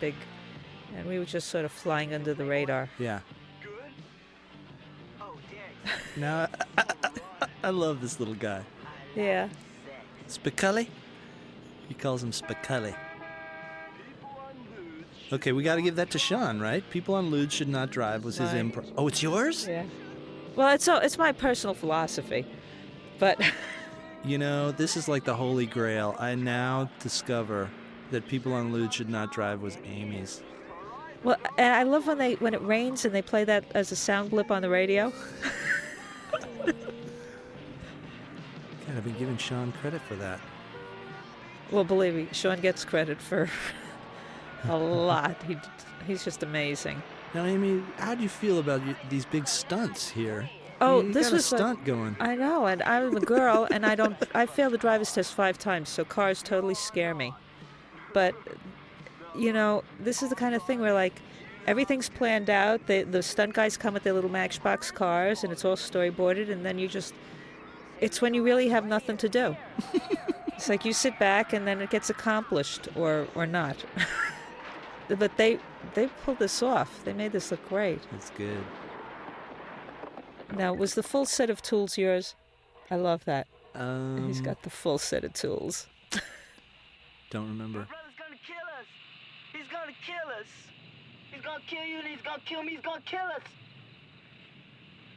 and we were just sort of flying under the radar. Yeah. Now, I love this little guy. Yeah. Spicoli? He calls him Spicoli. Okay, we got to give that to Sean, right? People on Lude should not drive was his improv. Oh, it's yours? Yeah. Well, it's my personal philosophy, but... You know, this is like the Holy Grail. I now discover that People on Lude should not drive was Amy's. Well, and I love when it rains and they play that as a sound blip on the radio. God, I've been giving Sean credit for that. Well, believe me, Sean gets credit for a lot. He's just amazing. Now, Amy, how do you feel about these big stunts here? Oh, you this got was a stunt going. I know, and I'm a girl, and I failed the driver's test 5 times, so cars totally scare me. But this is the kind of thing where, like, everything's planned out. The stunt guys come with their little Matchbox cars, and it's all storyboarded, and then it's when you really have nothing to do. It's like you sit back, and then it gets accomplished, or not. But they pulled this off. They made this look great. It's good. Now, was the full set of tools yours? I love that. He's got the full set of tools. Don't remember. My brother's gonna kill us. He's gonna kill us. He's gonna kill you, and he's gonna kill me. He's gonna kill us.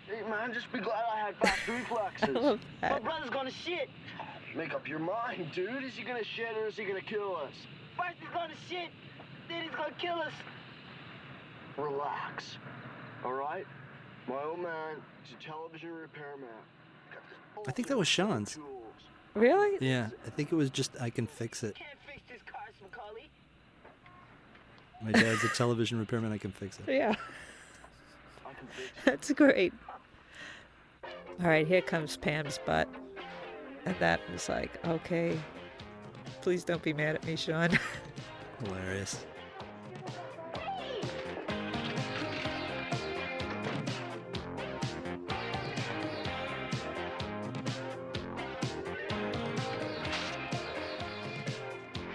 Hey, man, just be glad I had fast reflexes. I love that. My brother's gonna shit. Make up your mind, dude. Is he gonna shit or is he gonna kill us? First he's gonna shit, then he's gonna kill us. Relax. All right? My old man is a television repairman. I think that was Sean's. Really? Yeah, I think it was just I Can Fix It. Can't fix this car, Spicoli. My dad's a television repairman, I Can Fix It. Yeah. That's great. All right, here comes Pam's butt. And that was like, okay, please don't be mad at me, Sean. Hilarious.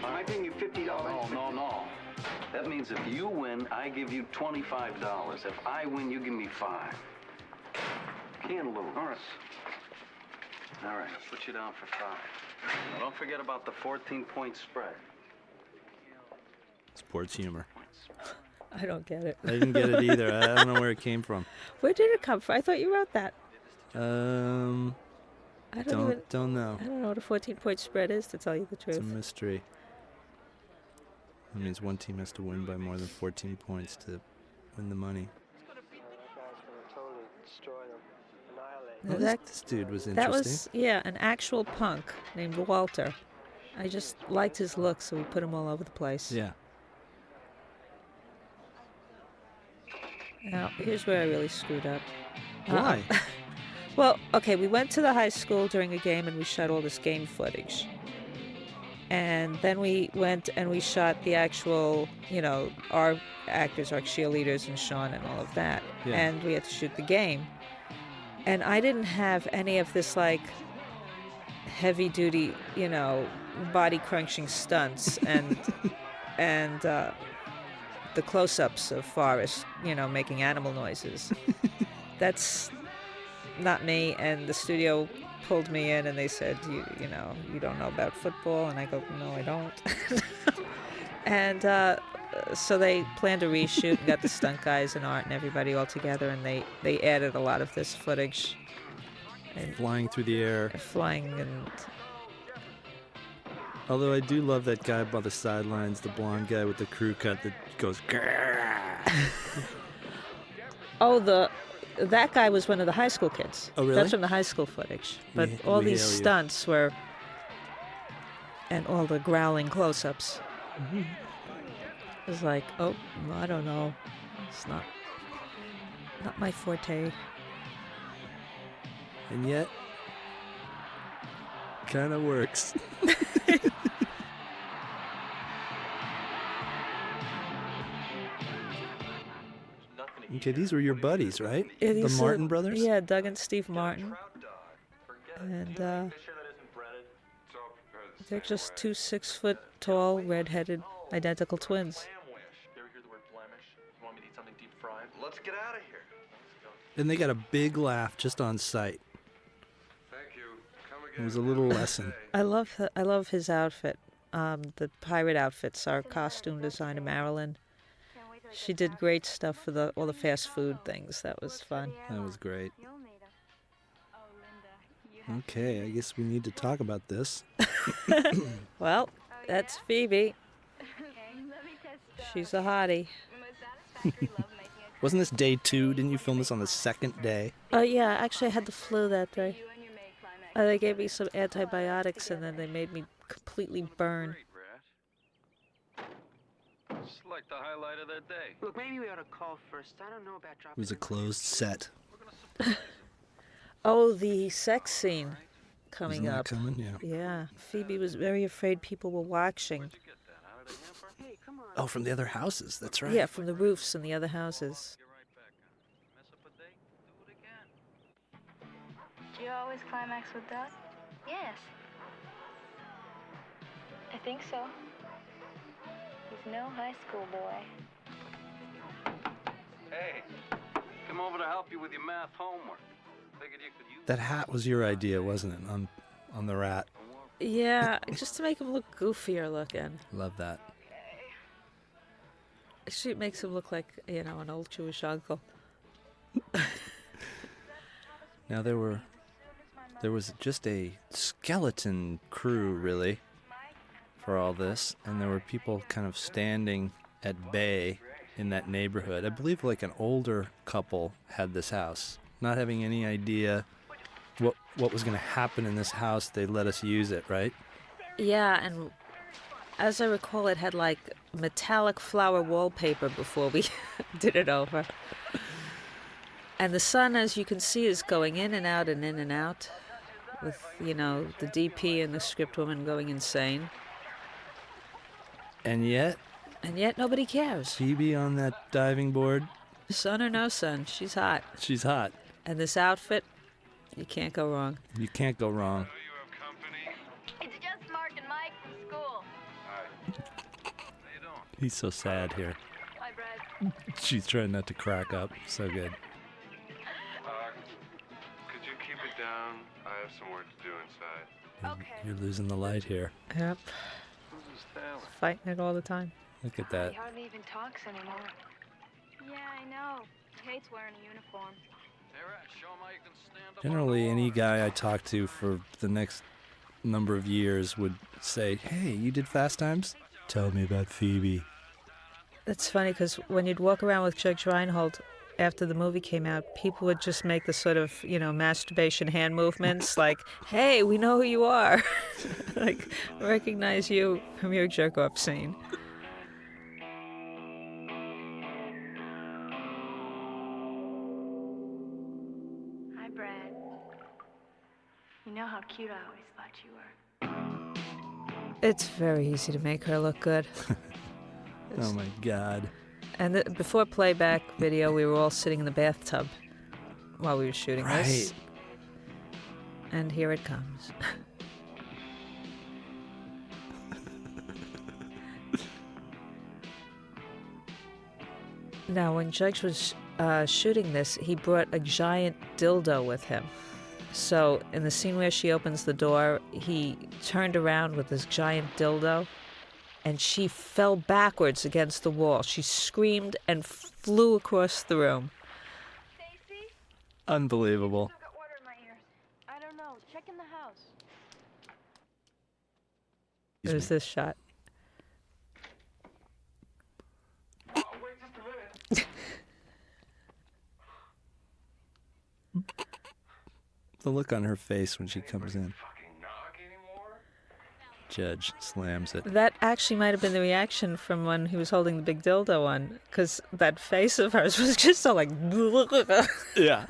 I'm paying you $50. No. That means if you win, I give you $25. If I win, you give me $5. Can't lose. All right, I'll put you down for $5. Now, don't forget about the 14-point spread. Sports humor. I don't get it. I didn't get it either. I don't know where it came from. Where did it come from? I thought you wrote that. I don't know. I don't know what a 14-point spread is, to tell you the truth. It's a mystery. That means one team has to win by more than 14 points to win the money. Now This dude was interesting. That was, an actual punk named Walter. I just liked his look, so we put him all over the place. Yeah. Now, here's where I really screwed up. Why? Well, okay, we went to the high school during a game, and we shot all this game footage. And then we went and we shot the actual, our actors, our cheerleaders and Sean and all of that. Yeah. And we had to shoot the game. And I didn't have any of this, like, heavy-duty, body-crunching stunts and the close-ups of Forrest, making animal noises. That's not me. And the studio pulled me in and they said, you don't know about football. And I go, no, I don't. And so they planned a reshoot and got the stunt guys and Art and everybody all together, and they added a lot of this footage. And flying through the air. Flying and... Although I do love that guy by the sidelines, the blonde guy with the crew cut that goes... Oh, that guy was one of the high school kids. Oh, really? That's from the high school footage. But all these stunts were... And all the growling close-ups. Mm-hmm. It was like, oh, I don't know. It's not my forte. And yet, kind of works. Okay, these were your buddies, right? Yeah, the Martin brothers? Yeah, Doug and Steve Martin. And they're just two 6-foot-tall, red-headed, identical twins. Let's get out of here. And they got a big laugh just on sight. Thank you. Come again. It was a little lesson. I love his outfit. The pirate outfits. Our costume designer, Marilyn. She did great stuff for all the fast food things. That was fun. That was great. Okay, I guess we need to talk about this. Well, that's Phoebe. She's a hottie. Wasn't this day 2? Didn't you film this on the second day? Oh, yeah. Actually, I had the flu that day. They gave me some antibiotics, and then they made me completely burn. It's like the highlight of their day. Look, maybe we ought to call first. I don't know about dropping... It was a closed set. Oh, the sex scene coming Isn't that up. coming? Yeah. Yeah. Phoebe was very afraid people were watching. Oh, from the other houses. That's right. Yeah, from the roofs in the other houses. Do you always climax with that? Yes. I think so. He's no high school boy. Hey, come over to help you with your math homework. Figured you could use That hat was your idea, wasn't it? On the rat. Yeah, just to make him look goofier looking. Love that. Actually, it makes him look like, an old Jewish uncle. Now there was just a skeleton crew, really, for all this, and there were people kind of standing at bay in that neighborhood. I believe like an older couple had this house, not having any idea what was going to happen in this house. They let us use it, right? Yeah, and as I recall, it had like metallic flower wallpaper before we did it over. And the sun, as you can see, is going in and out and in and out, with, the DP and the script woman going insane. And yet nobody cares. Phoebe on that diving board. Sun or no sun, she's hot. She's hot. And this outfit, you can't go wrong. You can't go wrong. It's just Mark and Mike from school. He's so sad here. Hi, Brad. She's trying not to crack up. So good. Could you keep it down? I have some work to do inside. Okay. You're losing the light here. Yep. Fighting it all the time. Look at that. He hardly even talks anymore. Yeah, I know. He hates wearing a uniform. Generally, any guy I talk to for the next number of years would say, "Hey, you did Fast Times? Tell me about Phoebe." It's funny because when you'd walk around with Judge Reinhold after the movie came out, people would just make the sort of, masturbation hand movements like, "Hey, we know who you are." Like, recognize you from your jerk-off scene. Hi, Brad. You know how cute I always thought you were. It's very easy to make her look good. Oh my God. And before playback video, we were all sitting in the bathtub while we were shooting this. And here it comes. Now, when Judge was shooting this, he brought a giant dildo with him. So in the scene where she opens the door, he turned around with this giant dildo, and she fell backwards against the wall. She screamed and flew across the room. Stacy? Unbelievable. I've got water in my ears. I don't know. Check in the house. There's this shot. Oh, wait just a minute. The look on her face when she comes in. Judge slams it. That actually might have been the reaction from when he was holding the big dildo on, because that face of hers was just so like... Yeah.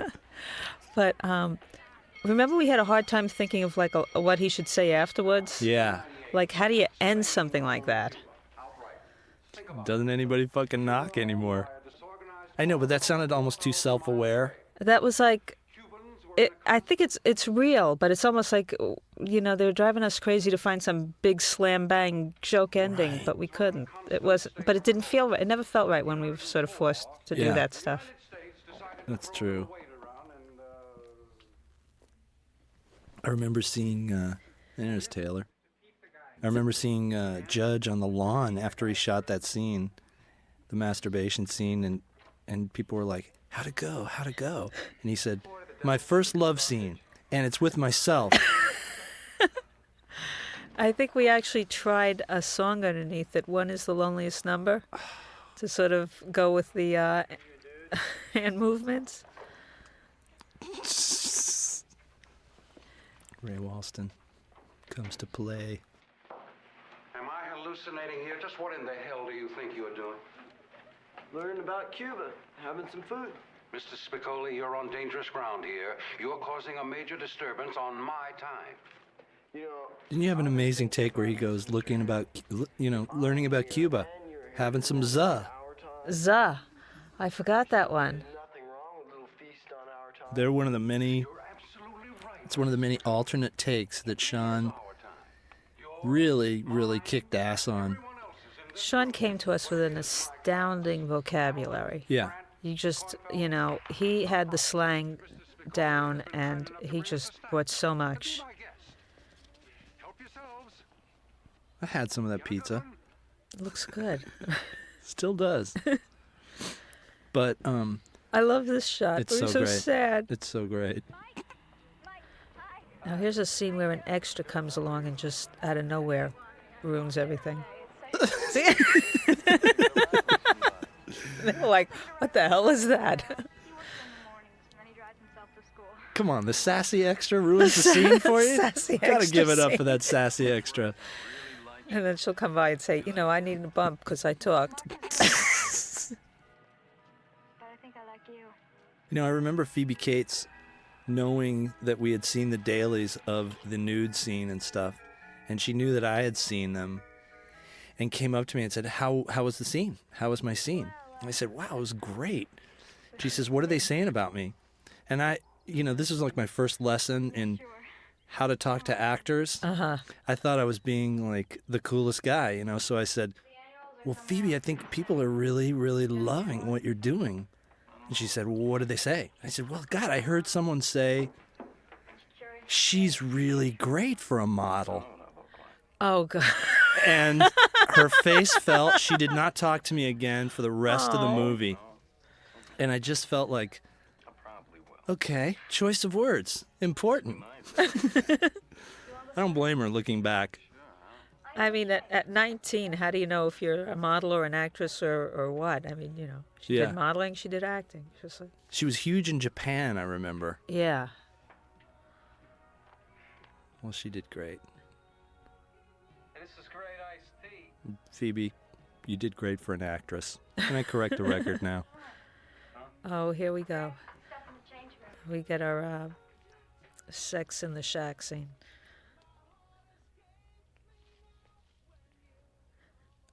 But remember we had a hard time thinking of like what he should say afterwards? Yeah. Like, how do you end something like that? Doesn't anybody fucking knock anymore? I know, but that sounded almost too self-aware. That was like... I think it's real, but it's almost like, they're driving us crazy to find some big slam bang joke ending, right. But we couldn't. But it didn't feel right. It never felt right when we were sort of forced to do that stuff. That's true. I remember seeing, there's Taylor. I remember seeing Judge on the lawn after he shot that scene, the masturbation scene, and people were like, how'd it go? And he said, my first love scene, and it's with myself. I think we actually tried a song underneath it. One is The Loneliest Number, to sort of go with the hand movements. Ray Walston comes to play. Am I hallucinating here? Just what in the hell do you think you're doing? Learning about Cuba, having some food. Mr. Spicoli, you're on dangerous ground here. You're causing a major disturbance on my time. Didn't you have an amazing take where he goes learning about Cuba? having some za. Za. I forgot that one. They're one of the many. It's one of the many alternate takes that Sean really, really kicked ass on. Sean came to us with an astounding vocabulary. Yeah. You just, he had the slang down, and he just brought so much. I had some of that pizza. It looks good. Still does. But I love this shot. It's so so great. Sad. It's so great. Now here's a scene where an extra comes along and just out of nowhere ruins everything. See? They're like, what the hell is that? Come on, the sassy extra ruins the scene for you? Sassy Gotta extra give it up scene. for that sassy extra. And then she'll come by and say, I need a bump because I talked. I remember Phoebe Cates knowing that we had seen the dailies of the nude scene and stuff, and she knew that I had seen them, and came up to me and said, how was the scene? How was my scene? And I said, wow, it was great. She says, what are they saying about me? And I, this was like my first lesson in how to talk to actors. Uh-huh. I thought I was being like the coolest guy, so I said, well, Phoebe, I think people are really, really loving what you're doing. And she said, well, what did they say? I said, well, God, I heard someone say she's really great for a model. Oh, God. And her face fell. She did not talk to me again for the rest of the movie. And I just felt like, okay, choice of words, important. I don't blame her looking back. I mean, at 19, how do you know if you're a model or an actress or what? I mean, she did modeling, she did acting. She was huge in Japan, I remember. Yeah. Well, she did great. This is great iced tea. Phoebe, you did great for an actress. Can I correct the record now? Oh, here we go. We get our sex in the shack scene.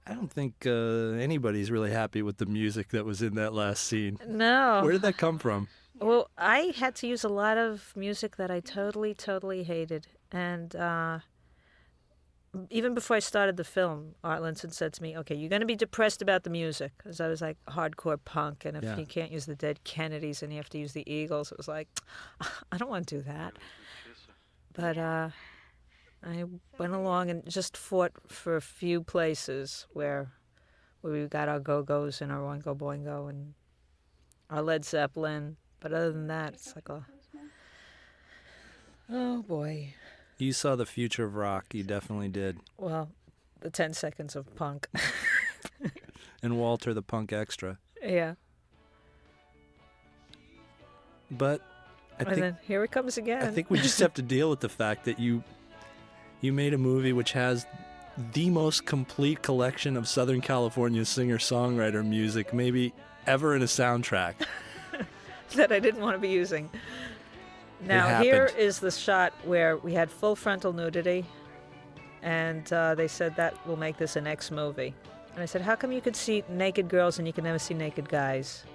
I don't think anybody's really happy with the music that was in that last scene. No. Where did that come from? Well, I had to use a lot of music that I totally, totally hated. And even before I started the film, Art Linson said to me, okay, you're going to be depressed about the music. Because I was like hardcore punk. And if you can't use the Dead Kennedys and you have to use the Eagles, it was like, I don't want to do that. But I went along and just fought for a few places where we got our Go-Go's and our Oingo Boingo and our Led Zeppelin. But other than that, it's like oh boy. You saw the future of rock. You definitely did. Well, the 10 seconds of punk. And Walter, the punk extra. Yeah. But and then here it comes again. I think we just have to deal with the fact that you made a movie which has the most complete collection of Southern California singer-songwriter music maybe ever in a soundtrack. That I didn't want to be using. Now, here is the shot where we had full frontal nudity, and they said that will make this an X movie. And I said, how come you could see naked girls and you can never see naked guys?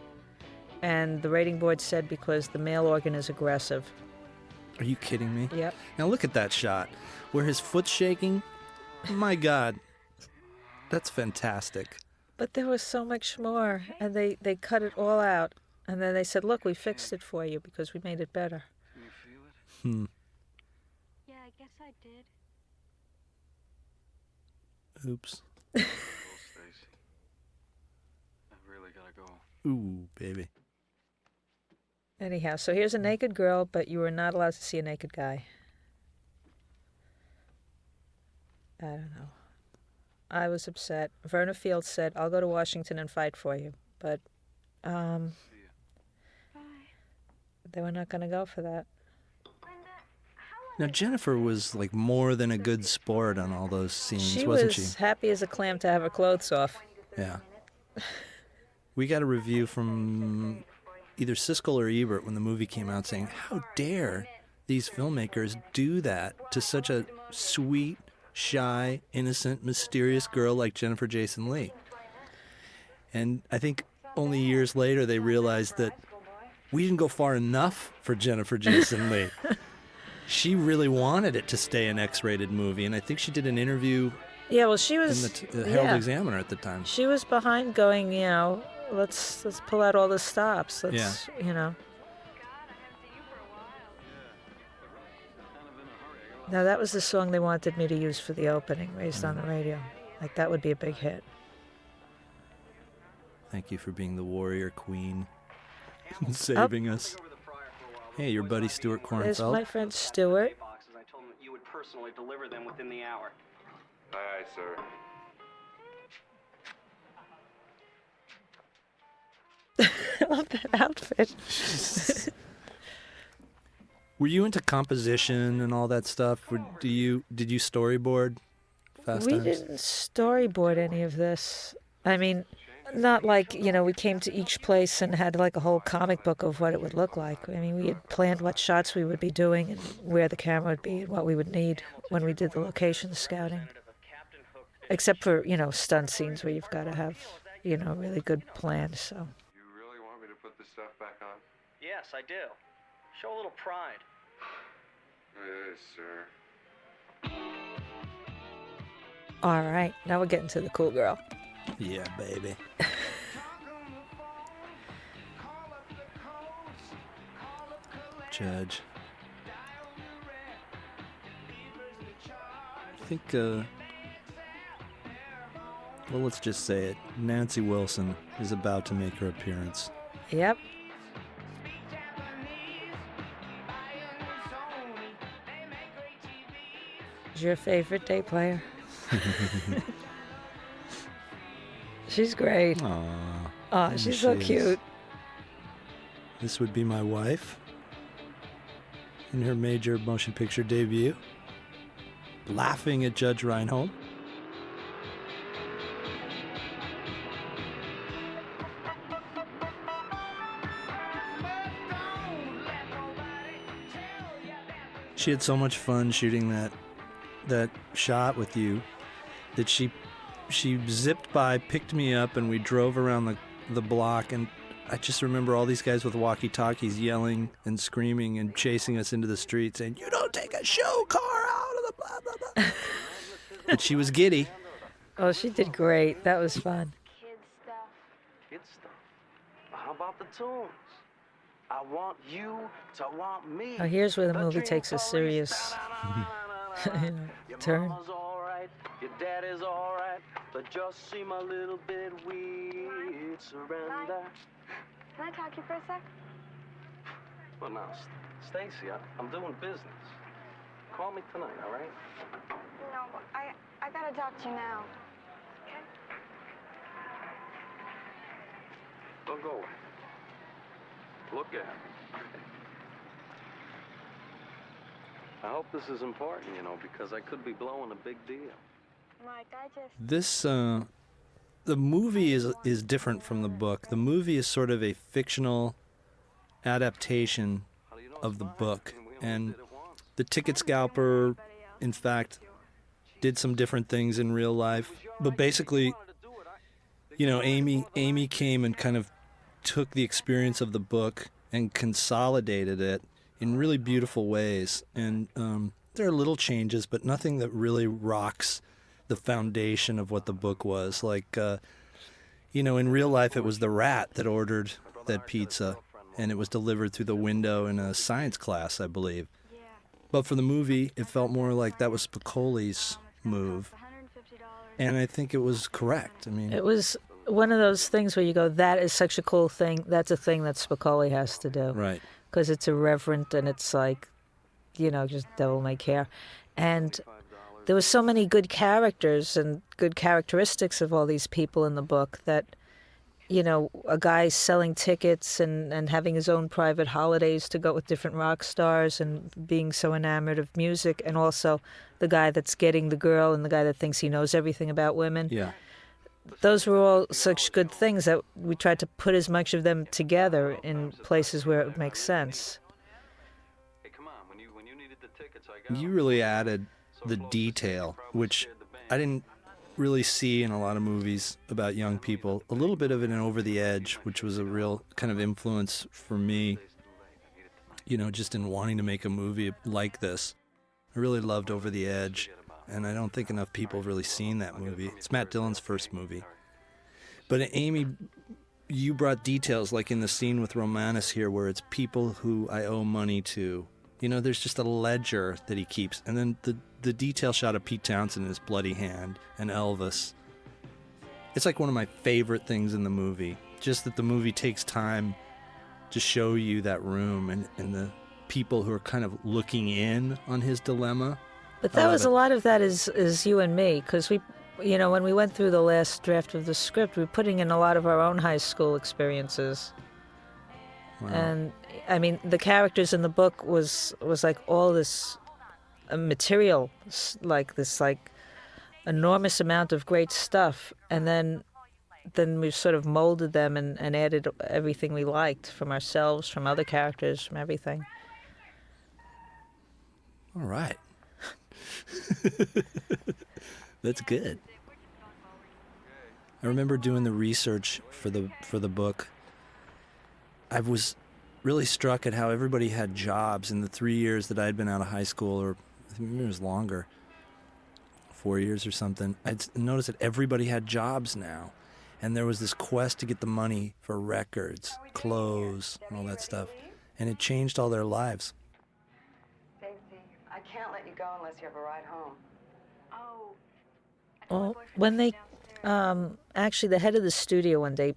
And the rating board said because the male organ is aggressive. Are you kidding me? Yep. Now look at that shot where his foot's shaking. My God. That's fantastic. But there was so much more, and they cut it all out. And then they said, look, we fixed it for you because we made it better. Can you feel it? Yeah, I guess I did. Oops. Stacy. I've really gotta go. Ooh, baby. Anyhow, so here's a naked girl, but you were not allowed to see a naked guy. I don't know. I was upset. Verna Fields said, I'll go to Washington and fight for you. But they were not going to go for that. Now, Jennifer was like more than a good sport on all those scenes, wasn't she? She was happy as a clam to have her clothes off. Yeah. We got a review from either Siskel or Ebert when the movie came out saying, how dare these filmmakers do that to such a sweet, shy, innocent, mysterious girl like Jennifer Jason Leigh? And I think only years later they realized that we didn't go far enough for Jennifer Jason Leigh. She really wanted it to stay an X-rated movie, and I think she did an interview Yeah, well, she was in the Herald Examiner at the time. She was behind going, let's pull out all the stops. Let's, Now, that was the song they wanted me to use for the opening, Raised on the Radio. Like, that would be a big hit. Thank you for being the warrior queen and saving us. Hey, your buddy Stuart Kornfeld. There's my friend Stuart. I told him that you would personally deliver them within the hour. Aye, sir. I love that outfit. Were you into composition and all that stuff? Did you storyboard Fast We Times? didn't storyboard any of this. I mean, not like, we came to each place and had like a whole comic book of what it would look like. I mean, we had planned what shots we would be doing and where the camera would be and what we would need when we did the location scouting. Except for, stunt scenes where you've got to have, a really good plan, so. You really want me to put this stuff back on? Yes, I do. Show a little pride. Yes, sir. All right, now we're getting to the cool girl. Yeah, baby. Judge. I think, well, let's just say it. Nancy Wilson is about to make her appearance. Yep. Is your favorite day player? She's great. Aww. Aw, she's so cute. This would be my wife in her major motion picture debut, laughing at Judge Reinhold. She had so much fun shooting that shot with you that she zipped by, picked me up, and we drove around the block, and I just remember all these guys with walkie-talkies yelling and screaming and chasing us into the street saying, "You don't take a show car out of the blah, blah, blah." But she was giddy. Oh, she did great. That was fun. Kid stuff. How about the tunes? I want you to want me. Oh, here's where the movie takes a serious turn. Mama's all right, your dad is all right, but just seem a little bit weird. Surrender. Can I talk to you for a sec? Well, now, Stacy, I'm doing business. Call me tonight, all right? No, I gotta talk to you now. Okay? Don't go away. Look at me. I hope this is important, because I could be blowing a big deal. Mike, I just... This, the movie is different from the book. The movie is sort of a fictional adaptation of the book. And the ticket scalper, in fact, did some different things in real life. But basically, Amy came and kind of took the experience of the book and consolidated it in really beautiful ways. And there are little changes, but nothing that really rocks the foundation of what the book was. Like, in real life, it was the rat that ordered that pizza, and it was delivered through the window in a science class, I believe. But for the movie, it felt more like that was Spicoli's move. And I think it was correct. I mean, it was one of those things where you go, that is such a cool thing. That's a thing that Spicoli has to do. Right. Because it's irreverent and it's like, just devil may care. And there was so many good characters and good characteristics of all these people in the book that, a guy selling tickets and having his own private holidays to go with different rock stars and being so enamored of music, and also the guy that's getting the girl and the guy that thinks he knows everything about women. Yeah. Those were all such good things that we tried to put as much of them together in places where it would make sense. You really added the detail, which I didn't really see in a lot of movies about young people, a little bit of it in Over the Edge, which was a real kind of influence for me, just in wanting to make a movie like this. I really loved Over the Edge, and I don't think enough people have really seen that movie. It's Matt Dillon's first movie. But Amy, you brought details, like in the scene with Romanus here, where it's people who I owe money to. There's just a ledger that he keeps, and then the detail shot of Pete Townsend in his bloody hand and Elvis. It's like one of my favorite things in the movie, just that the movie takes time to show you that room and the people who are kind of looking in on his dilemma. But that was a lot of that is you and me, because we, when we went through the last draft of the script, we were putting in a lot of our own high school experiences. Wow. And I mean, the characters in the book was like all this material, like this enormous amount of great stuff, and then we sort of molded them and added everything we liked from ourselves, from other characters, from everything. All right. That's good. I remember doing the research for the book. I was really struck at how everybody had jobs in the 3 years that I'd been out of high school, or I think maybe it was longer, 4 years or something. I'd noticed that everybody had jobs now, and there was this quest to get the money for records, clothes, and all that stuff, and it changed all their lives. Stacy, I can't let you go unless you have a ride home. Oh. Well, when they, actually the head of the studio one day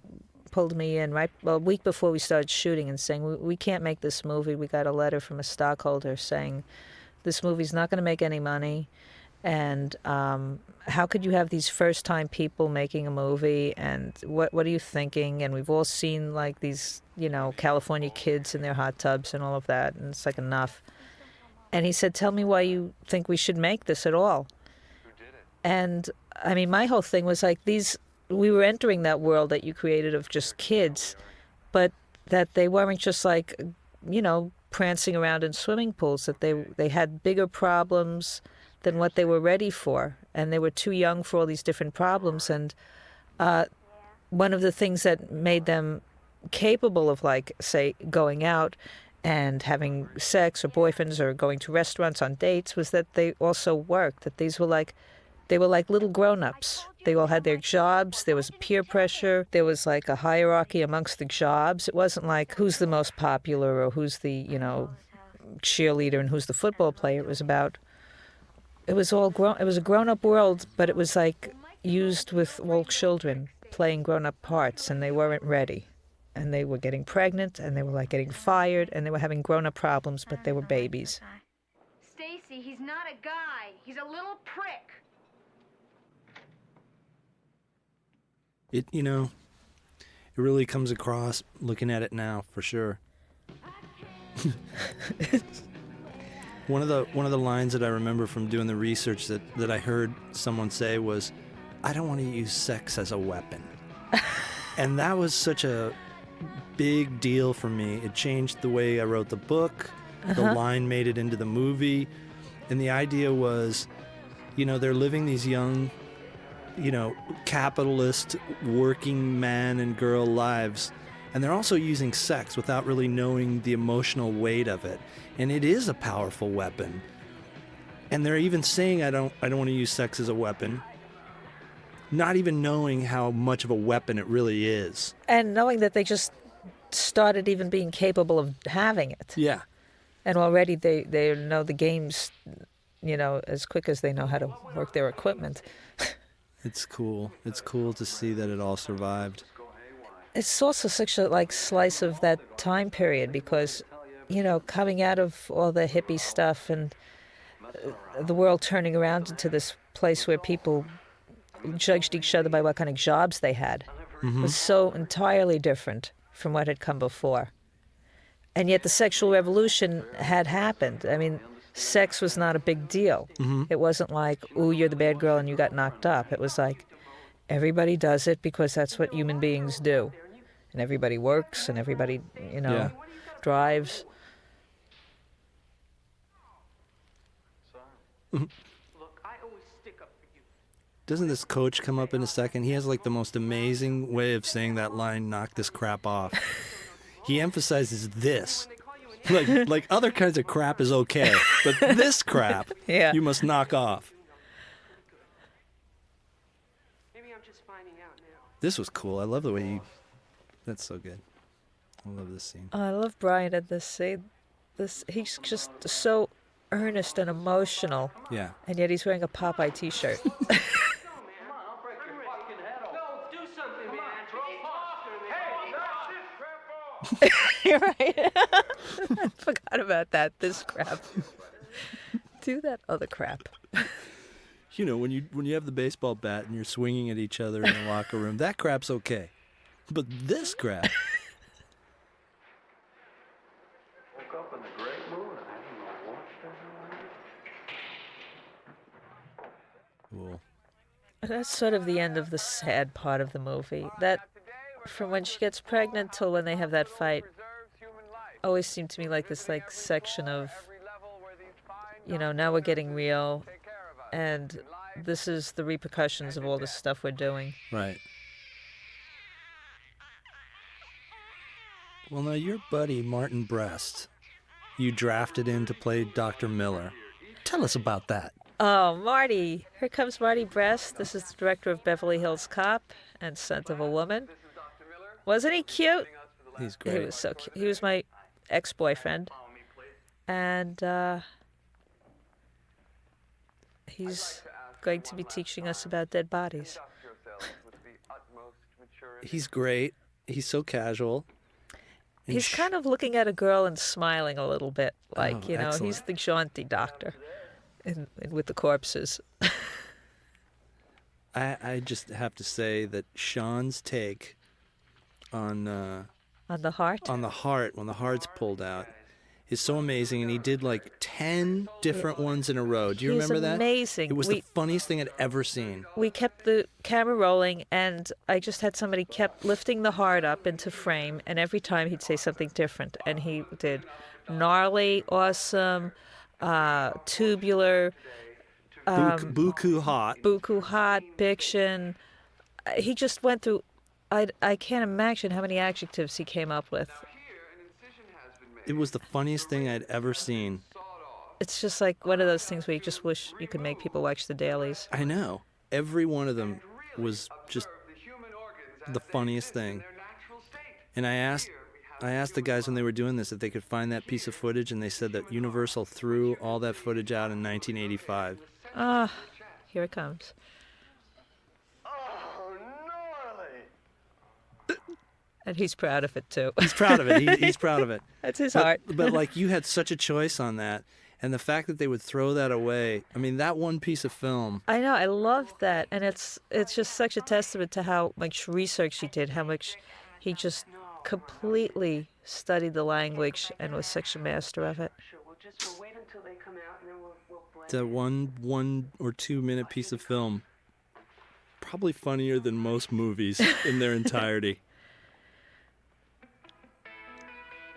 pulled me in a week before we started shooting and saying, we can't make this movie. We got a letter from a stockholder saying, this movie's not going to make any money, and how could you have these first-time people making a movie, and what are you thinking? And we've all seen, like, these, California kids in their hot tubs and all of that, and it's like enough. And he said, tell me why you think we should make this at all. Who did it? And, I mean, my whole thing was like we were entering that world that you created of just kids, but that they weren't just like, prancing around in swimming pools, that they had bigger problems than what they were ready for, and they were too young for all these different problems. And one of the things that made them capable of, like, say, going out and having sex or boyfriends or going to restaurants on dates was that they also worked, that they were like little grown-ups. They all had their jobs. There was peer pressure. There was like a hierarchy amongst the jobs. It wasn't like who's the most popular or who's the, cheerleader and who's the football player. It was a grown-up world, but it was like used with all children playing grown-up parts, and they weren't ready. And they were getting pregnant, and they were like getting fired, and they were having grown-up problems, but they were babies. Stacy, he's not a guy. He's a little prick. It really comes across looking at it now, for sure. One of the lines that I remember from doing the research that I heard someone say was, I don't want to use sex as a weapon. And that was such a big deal for me. It changed the way I wrote the book. The line made it into the movie. And the idea was, they're living these young, capitalist working man and girl lives, and they're also using sex without really knowing the emotional weight of it, and it is a powerful weapon. And they're even saying I don't want to use sex as a weapon, not even knowing how much of a weapon it really is, and knowing that they just started even being capable of having it. Yeah. And already they know the games, as quick as they know how to work their equipment. It's cool. It's cool to see that it all survived. It's also such a slice of that time period because, coming out of all the hippie stuff and the world turning around into this place where people judged each other by what kind of jobs they had was so entirely different from what had come before. And yet the sexual revolution had happened. I mean, sex was not a big deal. It wasn't like, ooh, you're the bad girl and you got knocked up. It was like, everybody does it because that's what human beings do. And everybody works and everybody, drives. Look, I always stick up for you. Doesn't this coach come up in a second? He has like the most amazing way of saying that line, knock this crap off. He emphasizes this. Like other kinds of crap is okay, but this crap you must knock off. Maybe I'm just finding out now. This was cool. I love the way that's so good. I love this scene. I love Brian at this scene. He's just so earnest and emotional. Yeah. And yet he's wearing a Popeye t-shirt. You're right. I forgot about that. This crap. Do that other crap. You know, when you have the baseball bat and you're swinging at each other in the locker room, that crap's okay. But this crap. Woke up in a great mood. I don't know what Cool. That's sort of the end of the sad part of the movie. That, from when she gets pregnant till when they have that fight, always seemed to me like this section of, now we're getting real, and this is the repercussions of all the stuff we're doing. Right. Well, now your buddy Martin Brest, you drafted in to play Dr. Miller. Tell us about that. Oh, Marty. Here comes Marty Brest. This is the director of Beverly Hills Cop and Scent of a Woman. Wasn't he cute? He's great. He was so cute. He was my ex-boyfriend. And he's going to be teaching us about dead bodies. He's great. He's so casual. He's kind of looking at a girl and smiling a little bit. Excellent. He's the jaunty doctor with the corpses. I just have to say that Sean's take on the heart? On the heart, when the heart's pulled out, is so amazing. And he did 10 different ones in a row. Do you remember that? Amazing. It was the funniest thing I'd ever seen. We kept the camera rolling, and I just had somebody kept lifting the heart up into frame, and every time he'd say something different. And he did gnarly, awesome, tubular, buku hot, fiction. He just went through. I can't imagine how many adjectives he came up with. It was the funniest thing I'd ever seen. It's just like one of those things where you just wish you could make people watch the dailies. I know. Every one of them was just the funniest thing. And I asked the guys when they were doing this if they could find that piece of footage, and they said that Universal threw all that footage out in 1985. Here it comes. And he's proud of it, too. He's proud of it. He's proud of it. That's his heart. But you had such a choice on that. And the fact that they would throw that away, I mean, that one piece of film. I know. I love that. And it's just such a testament to how much research he did, how much he just completely studied the language and was such a master of it. That one or 2 minute piece of film, probably funnier than most movies in their entirety.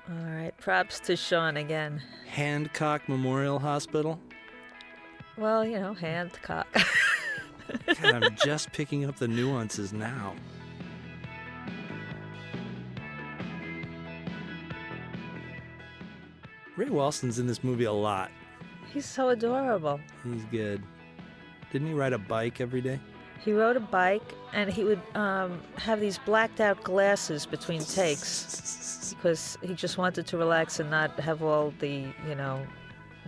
All right, props to Sean again. Hancock Memorial Hospital? Well, Hancock. God, I'm just picking up the nuances now. Ray Walston's in this movie a lot. He's so adorable. He's good. Didn't he ride a bike every day? He rode a bike, and he would have these blacked out glasses between takes because he just wanted to relax and not have all the,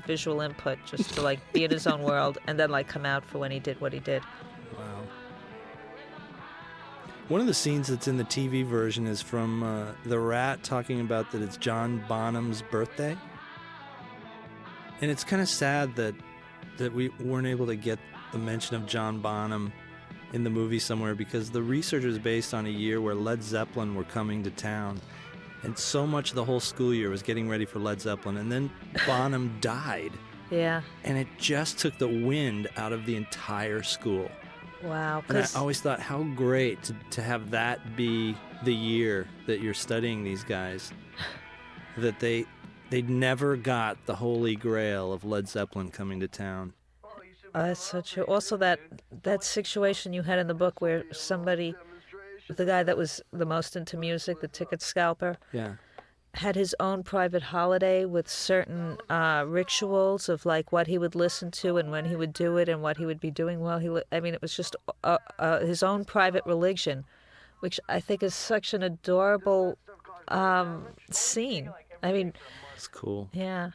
visual input, just to be in his own world and then come out for when he did what he did. Wow. One of the scenes that's in the TV version is from The Rat talking about that it's John Bonham's birthday. And it's kind of sad that we weren't able to get the mention of John Bonham in the movie somewhere, because the research was based on a year where Led Zeppelin were coming to town, and so much of the whole school year was getting ready for Led Zeppelin, and then Bonham died. Yeah. And it just took the wind out of the entire school. Wow. And I always thought, how great to have that be the year that you're studying these guys, that they never got the holy grail of Led Zeppelin coming to town. That's so true. Also, that situation you had in the book where somebody, the guy that was the most into music, the ticket scalper, Yeah. had his own private holiday with certain rituals of like what he would listen to and when he would do it and what he would be doing while he. I mean, it was just his own private religion, which I think is such an adorable scene. I mean, it's cool. Yeah.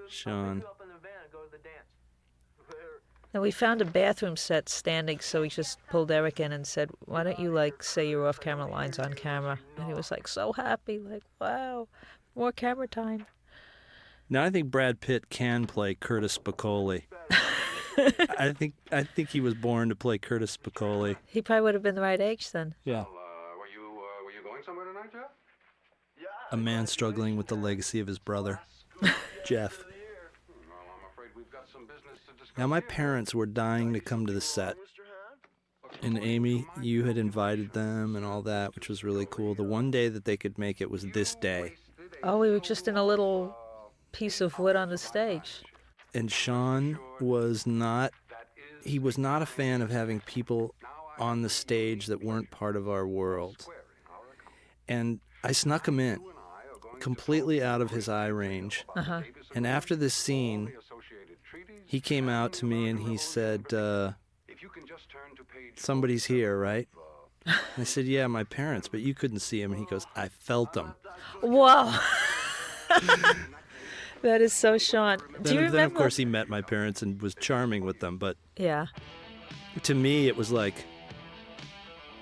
Sean. And we found a bathroom set standing, so we just pulled Eric in and said, "Why don't you like say your off-camera lines on camera?" And he was like so happy, like, "Wow, more camera time." Now I think Brad Pitt can play Curtis Spicoli. I think he was born to play Curtis Spicoli. He probably would have been the right age then. Yeah. Were you going somewhere tonight, Jeff? A man struggling with the legacy of his brother, Jeff. Now my parents were dying to come to the set. And Amy, you had invited them and all that, which was really cool. The one day that they could make it was this day. Oh, we were just in a little piece of wood on the stage. And Sean was not a fan of having people on the stage that weren't part of our world. And I snuck him in, completely out of his eye range. Uh-huh. And after this scene, he came out to me and he said, "Somebody's here, right?" And I said, "Yeah, my parents, but you couldn't see him." And he goes, "I felt them." Whoa. That is so Sean. Do you remember? Then, of course, he met my parents and was charming with them. But yeah, to me, it was like,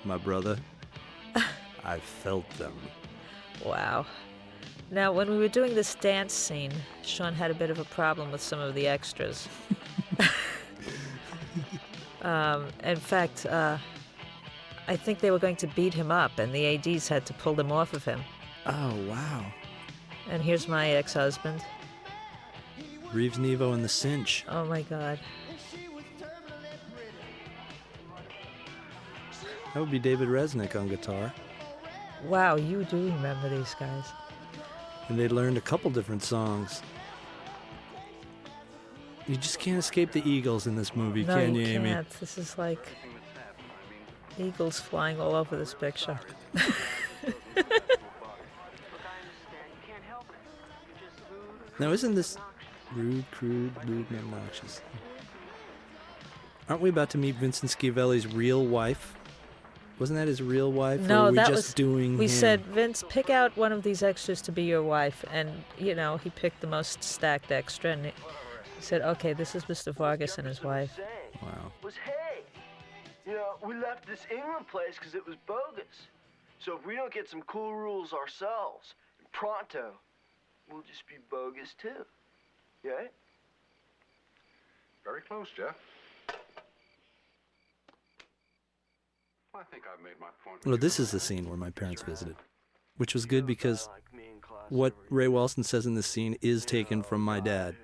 my brother, I felt them. Wow. Now, when we were doing this dance scene, Sean had a bit of a problem with some of the extras. In fact, I think they were going to beat him up, and the ADs had to pull them off of him. Oh, wow. And here's my ex-husband. Reeves Nevo and the Cinch. Oh, my God. That would be David Resnick on guitar. Wow, you do remember these guys. And they learned a couple different songs. You just can't escape the Eagles in this movie, can you, Amy? No, you can't. This is like eagles flying all over this picture. Now, isn't this rude, crude, lewd, and obnoxious? Aren't we about to meet Vincent Schiavelli's real wife? Wasn't that his real wife? No, or were we that just was. doing we him? said, "Vince, pick out one of these extras to be your wife," and he picked the most stacked extra, and he said, "Okay, this is Mr. Vargas and his wife." Wow. Was, hey, we left this England place because it was bogus. So if we don't get some cool rules ourselves, pronto, we'll just be bogus too. Yeah? Very close, Jeff. I think I've made my point. Well, this is the scene where my parents visited, which was good because what Ray Walston says in this scene is taken from my dad.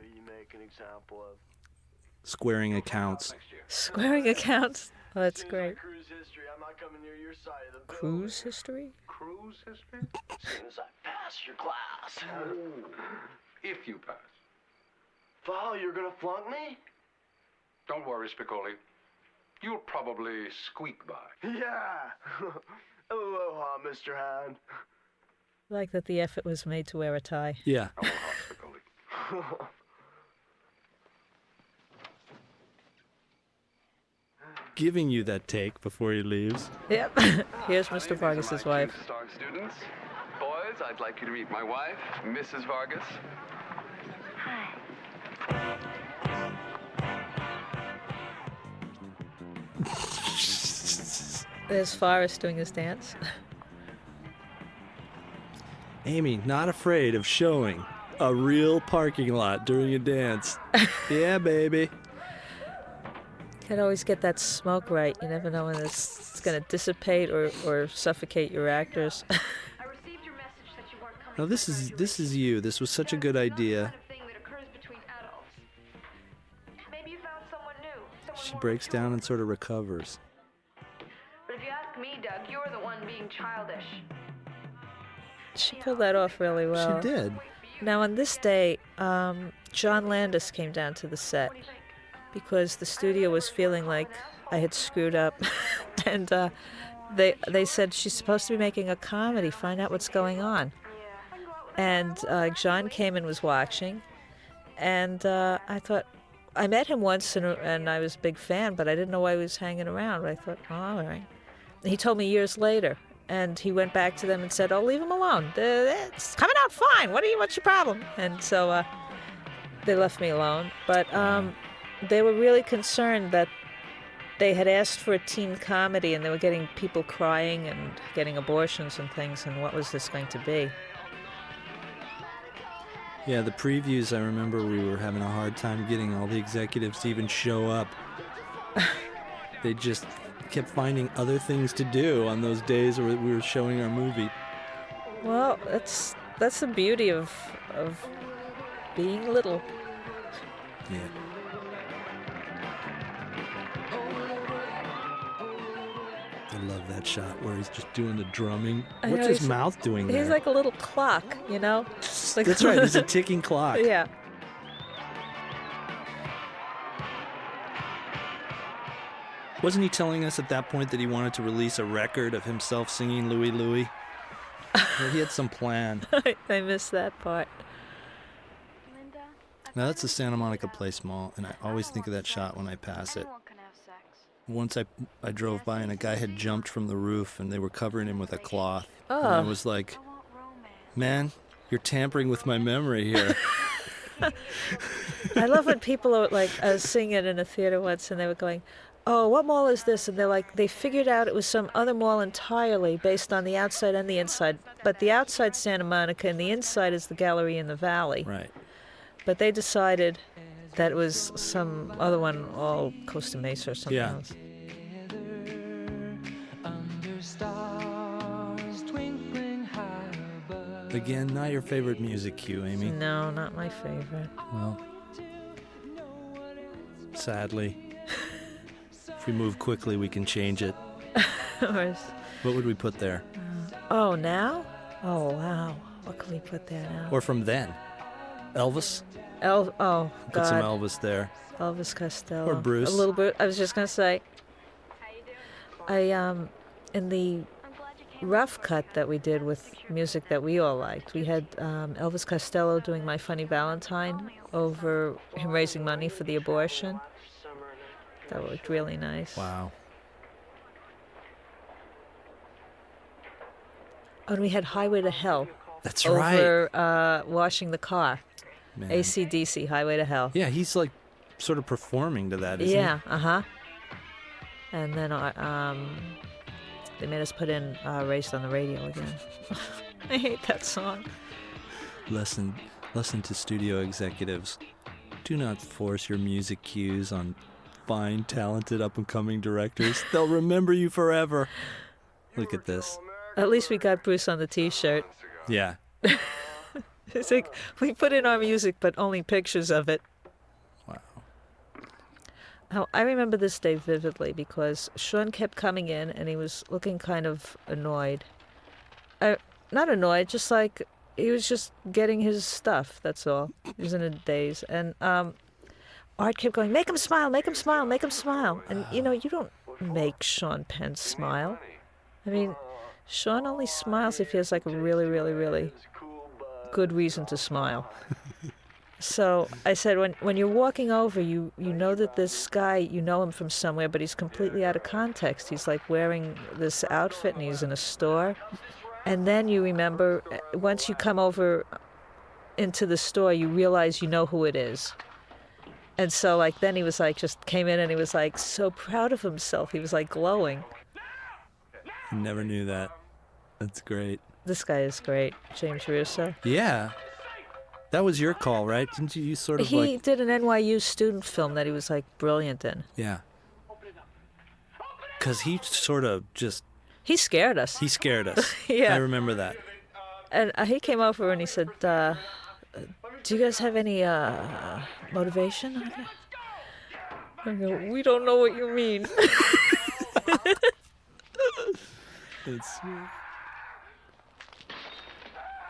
Squaring accounts. Squaring accounts? Oh, that's great. Cruise history? Cruise history? As soon as I pass your class. If you pass. Val, you're gonna flunk me? Don't worry, Spicoli. You'll probably squeak by. Yeah. Aloha, Mr. Hand. I like that the effort was made to wear a tie. Yeah. Aloha, Spicoli. Giving you that take before he leaves. Yep. Here's Mr. Vargas's wife. Star students, boys, I'd like you to meet my wife, Mrs. Vargas. There's Forrest doing his dance. Amy, not afraid of showing a real parking lot during a dance. Yeah, baby. Can't always get that smoke right. You never know when it's going to dissipate or suffocate your actors. No, this is you. This was such a good idea. She breaks down and sort of recovers. But if you ask me, Doug, you're the one being childish. She pulled that off really well. She did. Now, on this day, John Landis came down to the set because the studio was feeling like I had screwed up. And they said, she's supposed to be making a comedy. Find out what's going on. And John came and was watching. And I thought, I met him once and I was a big fan, but I didn't know why he was hanging around. But I thought, oh, all right. And he told me years later. And he went back to them and said, oh, leave him alone. It's coming out fine. What's your problem? And so they left me alone. But they were really concerned that they had asked for a teen comedy and they were getting people crying and getting abortions and things. And what was this going to be? Yeah, the previews, I remember we were having a hard time getting all the executives to even show up. They just kept finding other things to do on those days where we were showing our movie. Well, that's the beauty of being little. Yeah. I love that shot where he's just doing the drumming. What's his mouth doing there? He's like a little clock, you know? Like, that's right, he's a ticking clock. Yeah. Wasn't he telling us at that point that he wanted to release a record of himself singing Louie Louie? Or he had some plan. I missed that part. Now that's the Santa Monica Place Mall, and I always think of that shot when I pass it. Once I drove by and a guy had jumped from the roof and they were covering him with a cloth. Oh. And I was like, man, you're tampering with my memory here. I love when people are like, I was seeing it in a theater once and they were going, oh, what mall is this? And they're like, they figured out it was some other mall entirely based on the outside and the inside. But the outside's Santa Monica and the inside is the gallery in the valley. Right. But they decided that it was some other one, all Costa Mesa or something else. Again, not your favorite music cue, Amy. No, not my favorite. Well, sadly, if we move quickly, we can change it. What would we put there? Oh, now? Oh, wow. What can we put there now? Or from then? Elvis? Oh, God. Put some Elvis there. Elvis Costello. Or Bruce. A little bit. I was just going to say, in the rough cut that we did with music that we all liked, we had Elvis Costello doing My Funny Valentine over him raising money for the abortion. That looked really nice. Wow. Oh, and we had Highway to Hell. That's over, right. Washing the car. Man. AC/DC, Highway to Hell. Yeah, he's like sort of performing to that, isn't he? Yeah, uh-huh. And then they made us put in Raised on the Radio again. I hate that song. Listen to studio executives. Do not force your music cues on fine, talented, up-and-coming directors. They'll remember you forever. Look at this. At least we got Bruce on the T-shirt. Yeah. It's like we put in our music, but only pictures of it. Wow. Oh, I remember this day vividly because Sean kept coming in and he was looking kind of annoyed. Not annoyed, just like he was just getting his stuff, that's all. He was in a daze. And Art kept going, make him smile, make him smile, make him smile. And, you know, you don't make Sean Penn smile. I mean, Sean only smiles if he has like a really, really, really good reason to smile. So I said, when you're walking over, you know that this guy, you know him from somewhere, but he's completely out of context. He's like wearing this outfit and he's in a store. And then you remember, once you come over into the store, you realize you know who it is. And so like then he was like, just came in and he was like so proud of himself. He was like glowing. I never knew that. That's great. This guy is great, James Russo. Yeah. That was your call, right? Didn't you sort of He did an NYU student film that he was like brilliant in. Yeah. Because he sort of just... He scared us. He scared us. Yeah. I remember that. And he came over and he said, do you guys have any motivation? I go, we don't know what you mean. It's...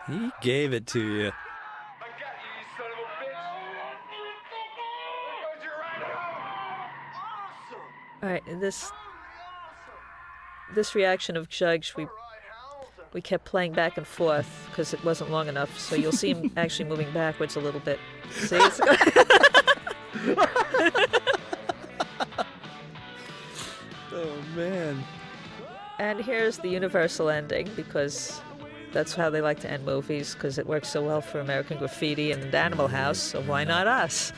He gave it to you. All right, this reaction of Judge, we kept playing back and forth because it wasn't long enough, so you'll see him actually moving backwards a little bit. See? Oh, man. And here's the universal ending, because that's how they like to end movies, because it works so well for American Graffiti and Animal House, so why not us?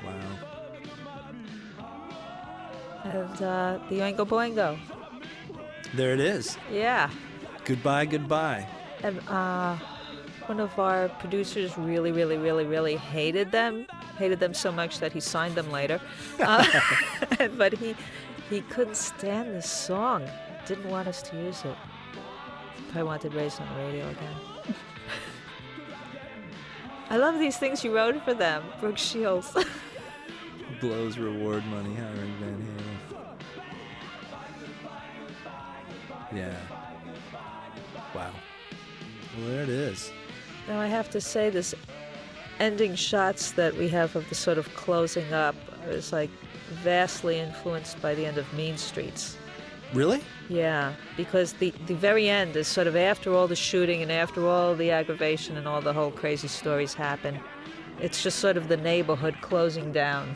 Wow. And the Oingo Boingo. There it is. Yeah. Goodbye, goodbye. And one of our producers really, really, really, really hated them so much that he signed them later. But he couldn't stand this song. Didn't want us to use it. Probably wanted Raised on the Radio again. I love these things you wrote for them, Brooke Shields. Blows reward money hiring Van Halen. Yeah. Wow. Well, there it is. Now I have to say, this ending shots that we have of the sort of closing up is like vastly influenced by the end of Mean Streets. Really? Yeah, because the very end is sort of after all the shooting and after all the aggravation and all the whole crazy stories happen. It's just sort of the neighborhood closing down.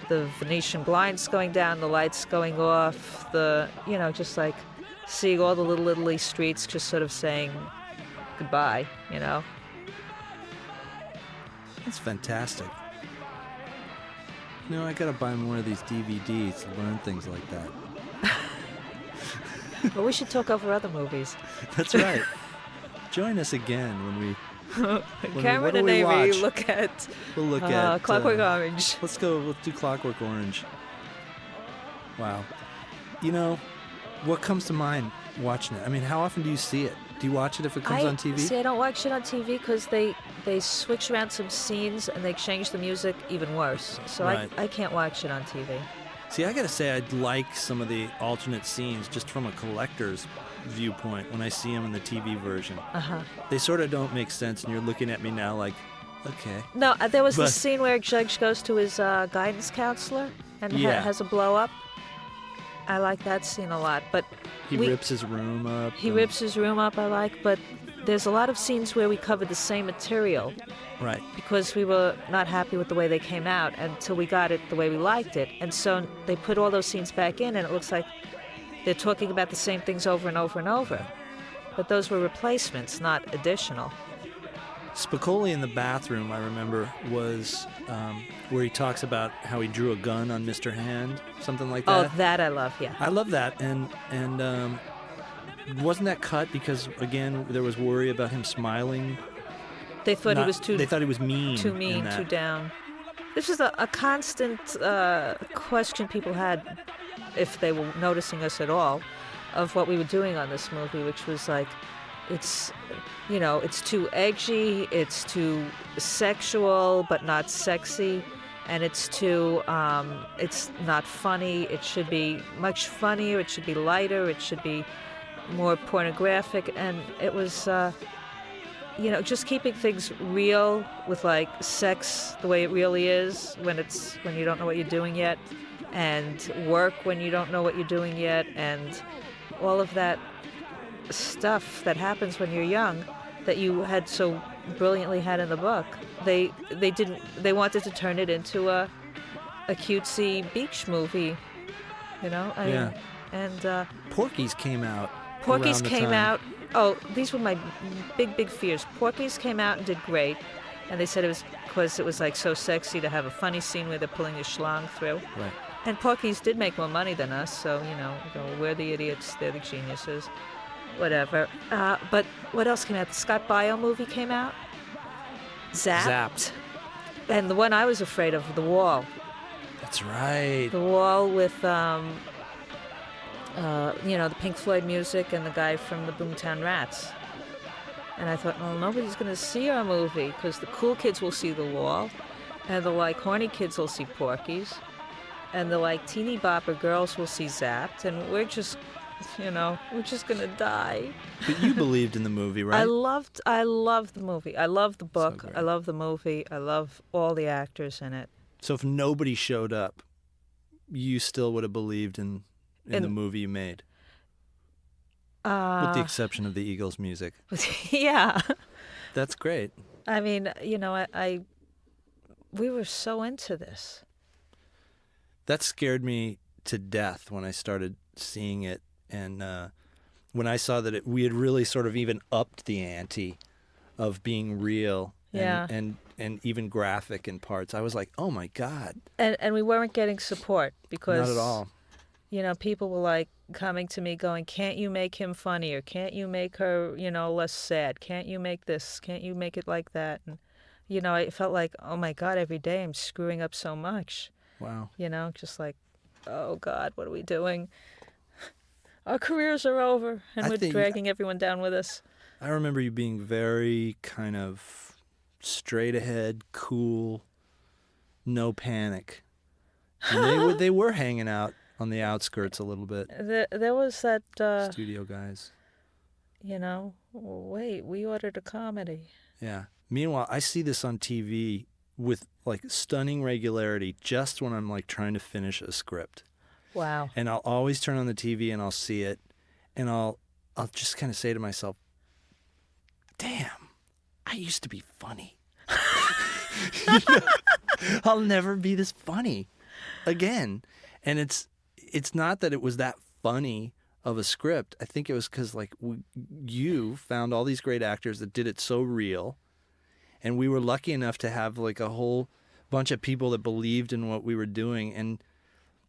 The Venetian blinds going down, the lights going off, just like seeing all the little Italy streets just sort of saying goodbye, That's fantastic. I gotta buy more of these DVDs to learn things like that. Well, we should talk over other movies. That's right. Join us again when we... Cameron and Amy look at... We'll look at... Clockwork Orange. Let's do Clockwork Orange. Wow. What comes to mind watching it? I mean, how often do you see it? Do you watch it if it comes on TV? See, I don't watch it on TV because they switch around some scenes and they change the music even worse. So right. I can't watch it on TV. See, I gotta say, I'd like some of the alternate scenes just from a collector's viewpoint when I see them in the TV version. Uh-huh. They sort of don't make sense, and you're looking at me now like, okay. No, there was the scene where Judge goes to his guidance counselor and has a blow-up. I like that scene a lot, but... He rips his room up. He rips his room up, I like, but there's a lot of scenes where we covered the same material. Right. Because we were not happy with the way they came out until we got it the way we liked it. And so they put all those scenes back in, and it looks like they're talking about the same things over and over and over. But those were replacements, not additional. Spicoli in the bathroom, I remember, was where he talks about how he drew a gun on Mr. Hand, something like that. Oh, that I love, yeah. I love that, and wasn't that cut because, again, there was worry about him smiling? They thought he was too... They thought he was mean. Too mean, too down. This is a constant question people had, if they were noticing us at all, of what we were doing on this movie, which was like, it's too edgy, it's too sexual but not sexy, and it's not funny. It should be much funnier, it should be lighter, it should be more pornographic, and it was, just keeping things real with like sex the way it really is when you don't know what you're doing yet, and work when you don't know what you're doing yet, and all of that stuff that happens when you're young that you had so brilliantly had in the book. They wanted to turn it into a cutesy beach movie, Yeah. And Porky's came out. Porky's came out. Oh, these were my big fears. Porky's came out and did great, and they said it was because it was like so sexy to have a funny scene where they're pulling the schlong through. Right. And Porky's did make more money than us, so we're the idiots, they're the geniuses. Whatever. But what else came out? The Scott Baio movie came out. Zapped. And the one I was afraid of, The Wall. That's right. The Wall with, the Pink Floyd music and the guy from the Boomtown Rats. And I thought, well, nobody's going to see our movie because the cool kids will see The Wall, and the horny kids will see Porky's, and the teeny bopper girls will see Zapped, and we're just gonna die. But you believed in the movie, right? I loved the movie. I love the book. So I love the movie. I love all the actors in it. So if nobody showed up, you still would have believed in the movie you made? With the exception of the Eagles music. Yeah. That's great. I mean, we were so into this. That scared me to death when I started seeing it. And when I saw that we had really sort of even upped the ante of being real and even graphic in parts, I was like, oh my God. And we weren't getting support because... Not at all. People were like coming to me going, can't you make him funnier? Can't you make her, less sad? Can't you make this? Can't you make it like that? And, I felt like, oh my God, every day I'm screwing up so much. Wow. Just like, oh God, what are we doing? Our careers are over and we're dragging everyone down with us. I remember you being very kind of straight ahead, cool, no panic. And they were hanging out on the outskirts a little bit. There was that... studio guys. Wait, we ordered a comedy. Yeah. Meanwhile, I see this on TV with like stunning regularity just when I'm like trying to finish a script. Wow. And I'll always turn on the TV and I'll see it and I'll just kind of say to myself, damn, I used to be funny. I'll never be this funny again. And it's not that it was that funny of a script. I think it was because like you found all these great actors that did it so real, and we were lucky enough to have like a whole bunch of people that believed in what we were doing, and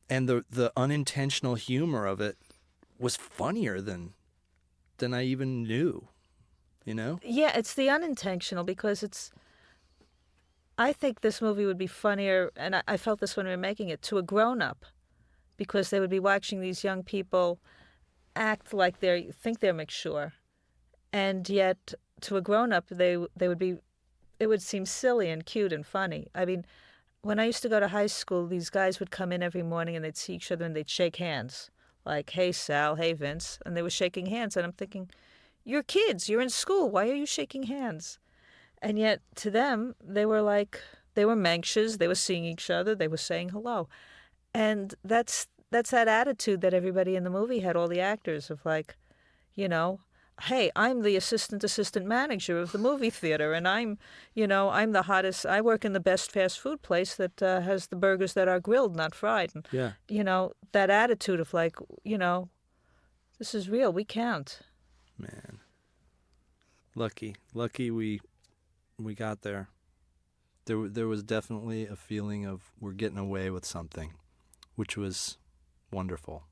the unintentional humor of it was funnier than I even knew. Yeah, it's the unintentional because it's. I think this movie would be funnier, and I felt this when we were making it, to a grown-up, because they would be watching these young people act like they think they're mature, and yet to a grown-up they would be, it would seem silly and cute and funny. I mean, when I used to go to high school, these guys would come in every morning and they'd see each other and they'd shake hands, like, hey Sal, hey Vince, and they were shaking hands, and I'm thinking, you're kids, you're in school, why are you shaking hands? And yet to them, they were manxious, they were seeing each other, they were saying hello. And that's that attitude that everybody in the movie had, all the actors, of like, hey, I'm the assistant manager of the movie theater, and I'm the hottest, I work in the best fast food place that has the burgers that are grilled, not fried. And, yeah. That attitude of like, this is real, we count. Man. Lucky we got there. There was definitely a feeling of we're getting away with something, which was wonderful,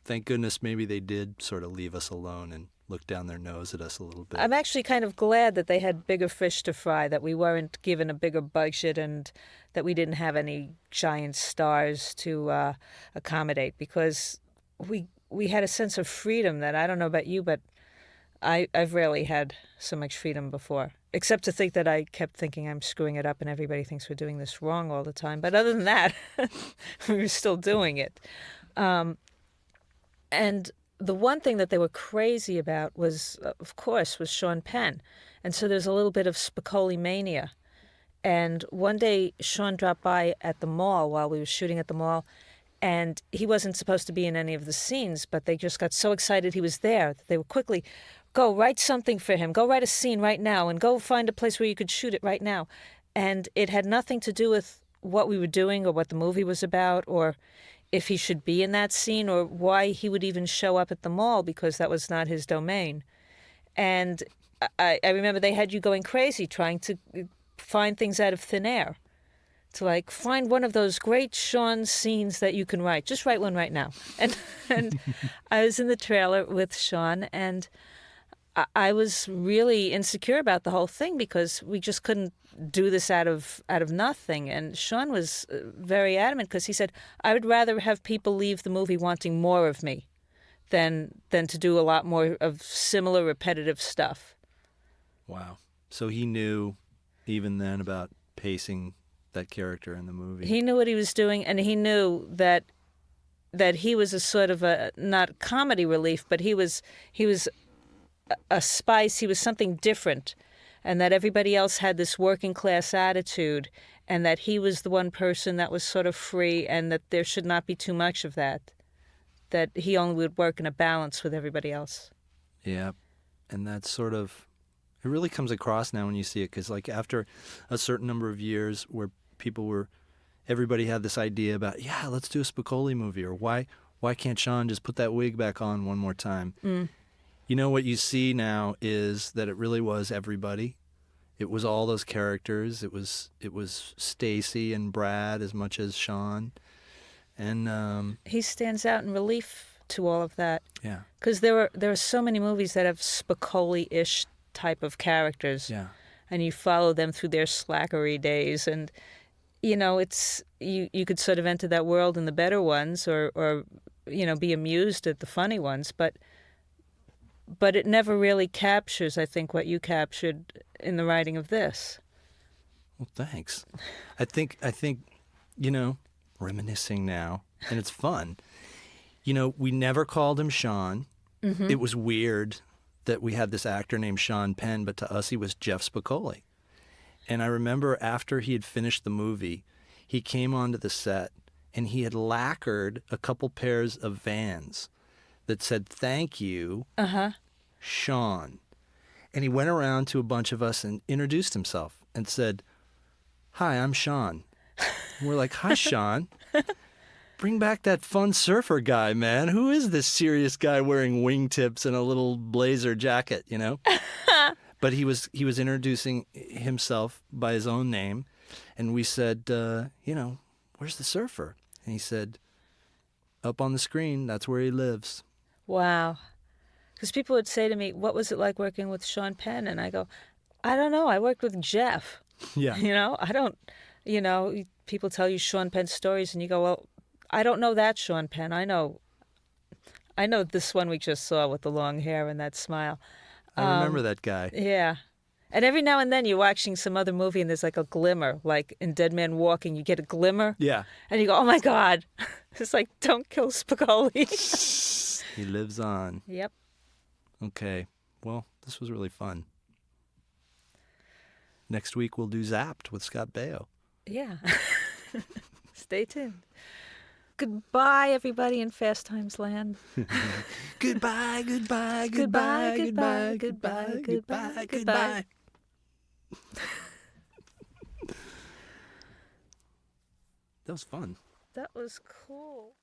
Thank goodness maybe they did sort of leave us alone and look down their nose at us a little bit. I'm actually kind of glad that they had bigger fish to fry, that we weren't given a bigger budget and that we didn't have any giant stars to accommodate, because we had a sense of freedom that, I don't know about you, but I've rarely had so much freedom before, except to think that I kept thinking I'm screwing it up and everybody thinks we're doing this wrong all the time. But other than that, we were still doing it. And the one thing that they were crazy about was, of course, was Sean Penn. And so there's a little bit of Spicoli mania. And one day Sean dropped by at the mall while we were shooting at the mall, and he wasn't supposed to be in any of the scenes, but they just got so excited he was there that they were quickly, go write something for him, go write a scene right now, and go find a place where you could shoot it right now. And it had nothing to do with what we were doing or what the movie was about or if he should be in that scene or why he would even show up at the mall, because that was not his domain. And I remember they had you going crazy trying to find things out of thin air, to like find one of those great Sean scenes that you can write. Just write one right now. And I was in the trailer with Sean, and I was really insecure about the whole thing because we just couldn't do this out of nothing. And Sean was very adamant because he said, I would rather have people leave the movie wanting more of me than to do a lot more of similar repetitive stuff. Wow. So he knew even then about pacing that character in the movie. He knew what he was doing, and he knew that he was a sort of a, not comedy relief, but he was a spice, he was something different, and that everybody else had this working class attitude, and that he was the one person that was sort of free, and that there should not be too much of that. That he only would work in a balance with everybody else. Yeah, and that's sort of, it really comes across now when you see it, because like after a certain number of years where everybody had this idea about, yeah, let's do a Spicoli movie, or why can't Sean just put that wig back on one more time? You know, what you see now is that it really was everybody. It was all those characters. It was Stacy and Brad as much as Sean. And he stands out in relief to all of that. Yeah. Because there are so many movies that have Spicoli-ish type of characters. Yeah. And you follow them through their slackery days, and you know, it's you could sort of enter that world in the better ones, or you know, be amused at the funny ones, but it never really captures, I think, what you captured in the writing of this. Well, thanks. I think you know, reminiscing now, and it's fun. You know, we never called him Sean. Mm-hmm. It was weird that we had this actor named Sean Penn, but to us he was Jeff Spicoli. And I remember after he had finished the movie, he came onto the set and he had lacquered a couple pairs of Vans that said, "Thank you, Sean." And he went around to a bunch of us and introduced himself and said, "Hi, I'm Sean." And we're like, "Hi, Sean. Bring back that fun surfer guy, man. Who is this serious guy wearing wingtips and a little blazer jacket, you know?" But he was introducing himself by his own name, and we said, you know, "Where's the surfer?" And he said, "Up on the screen, that's where he lives." Wow. Because people would say to me, "What was it like working with Sean Penn?" And I go, "I don't know. I worked with Jeff." Yeah. You know, I don't, you know, people tell you Sean Penn stories, and you go, "Well, I don't know that Sean Penn. I know this one we just saw with the long hair and that smile." I remember that guy. Yeah. And every now and then you're watching some other movie and there's like a glimmer, like in Dead Man Walking, you get a glimmer. Yeah. And you go, "Oh my God." It's like, don't kill Spicoli. He lives on. Yep. Okay. Well, this was really fun. Next week we'll do Zapped with Scott Baio. Yeah. Stay tuned. Goodbye, everybody in Fast Times Land. Goodbye, goodbye, goodbye, goodbye, goodbye, goodbye, goodbye. That was fun. That was cool.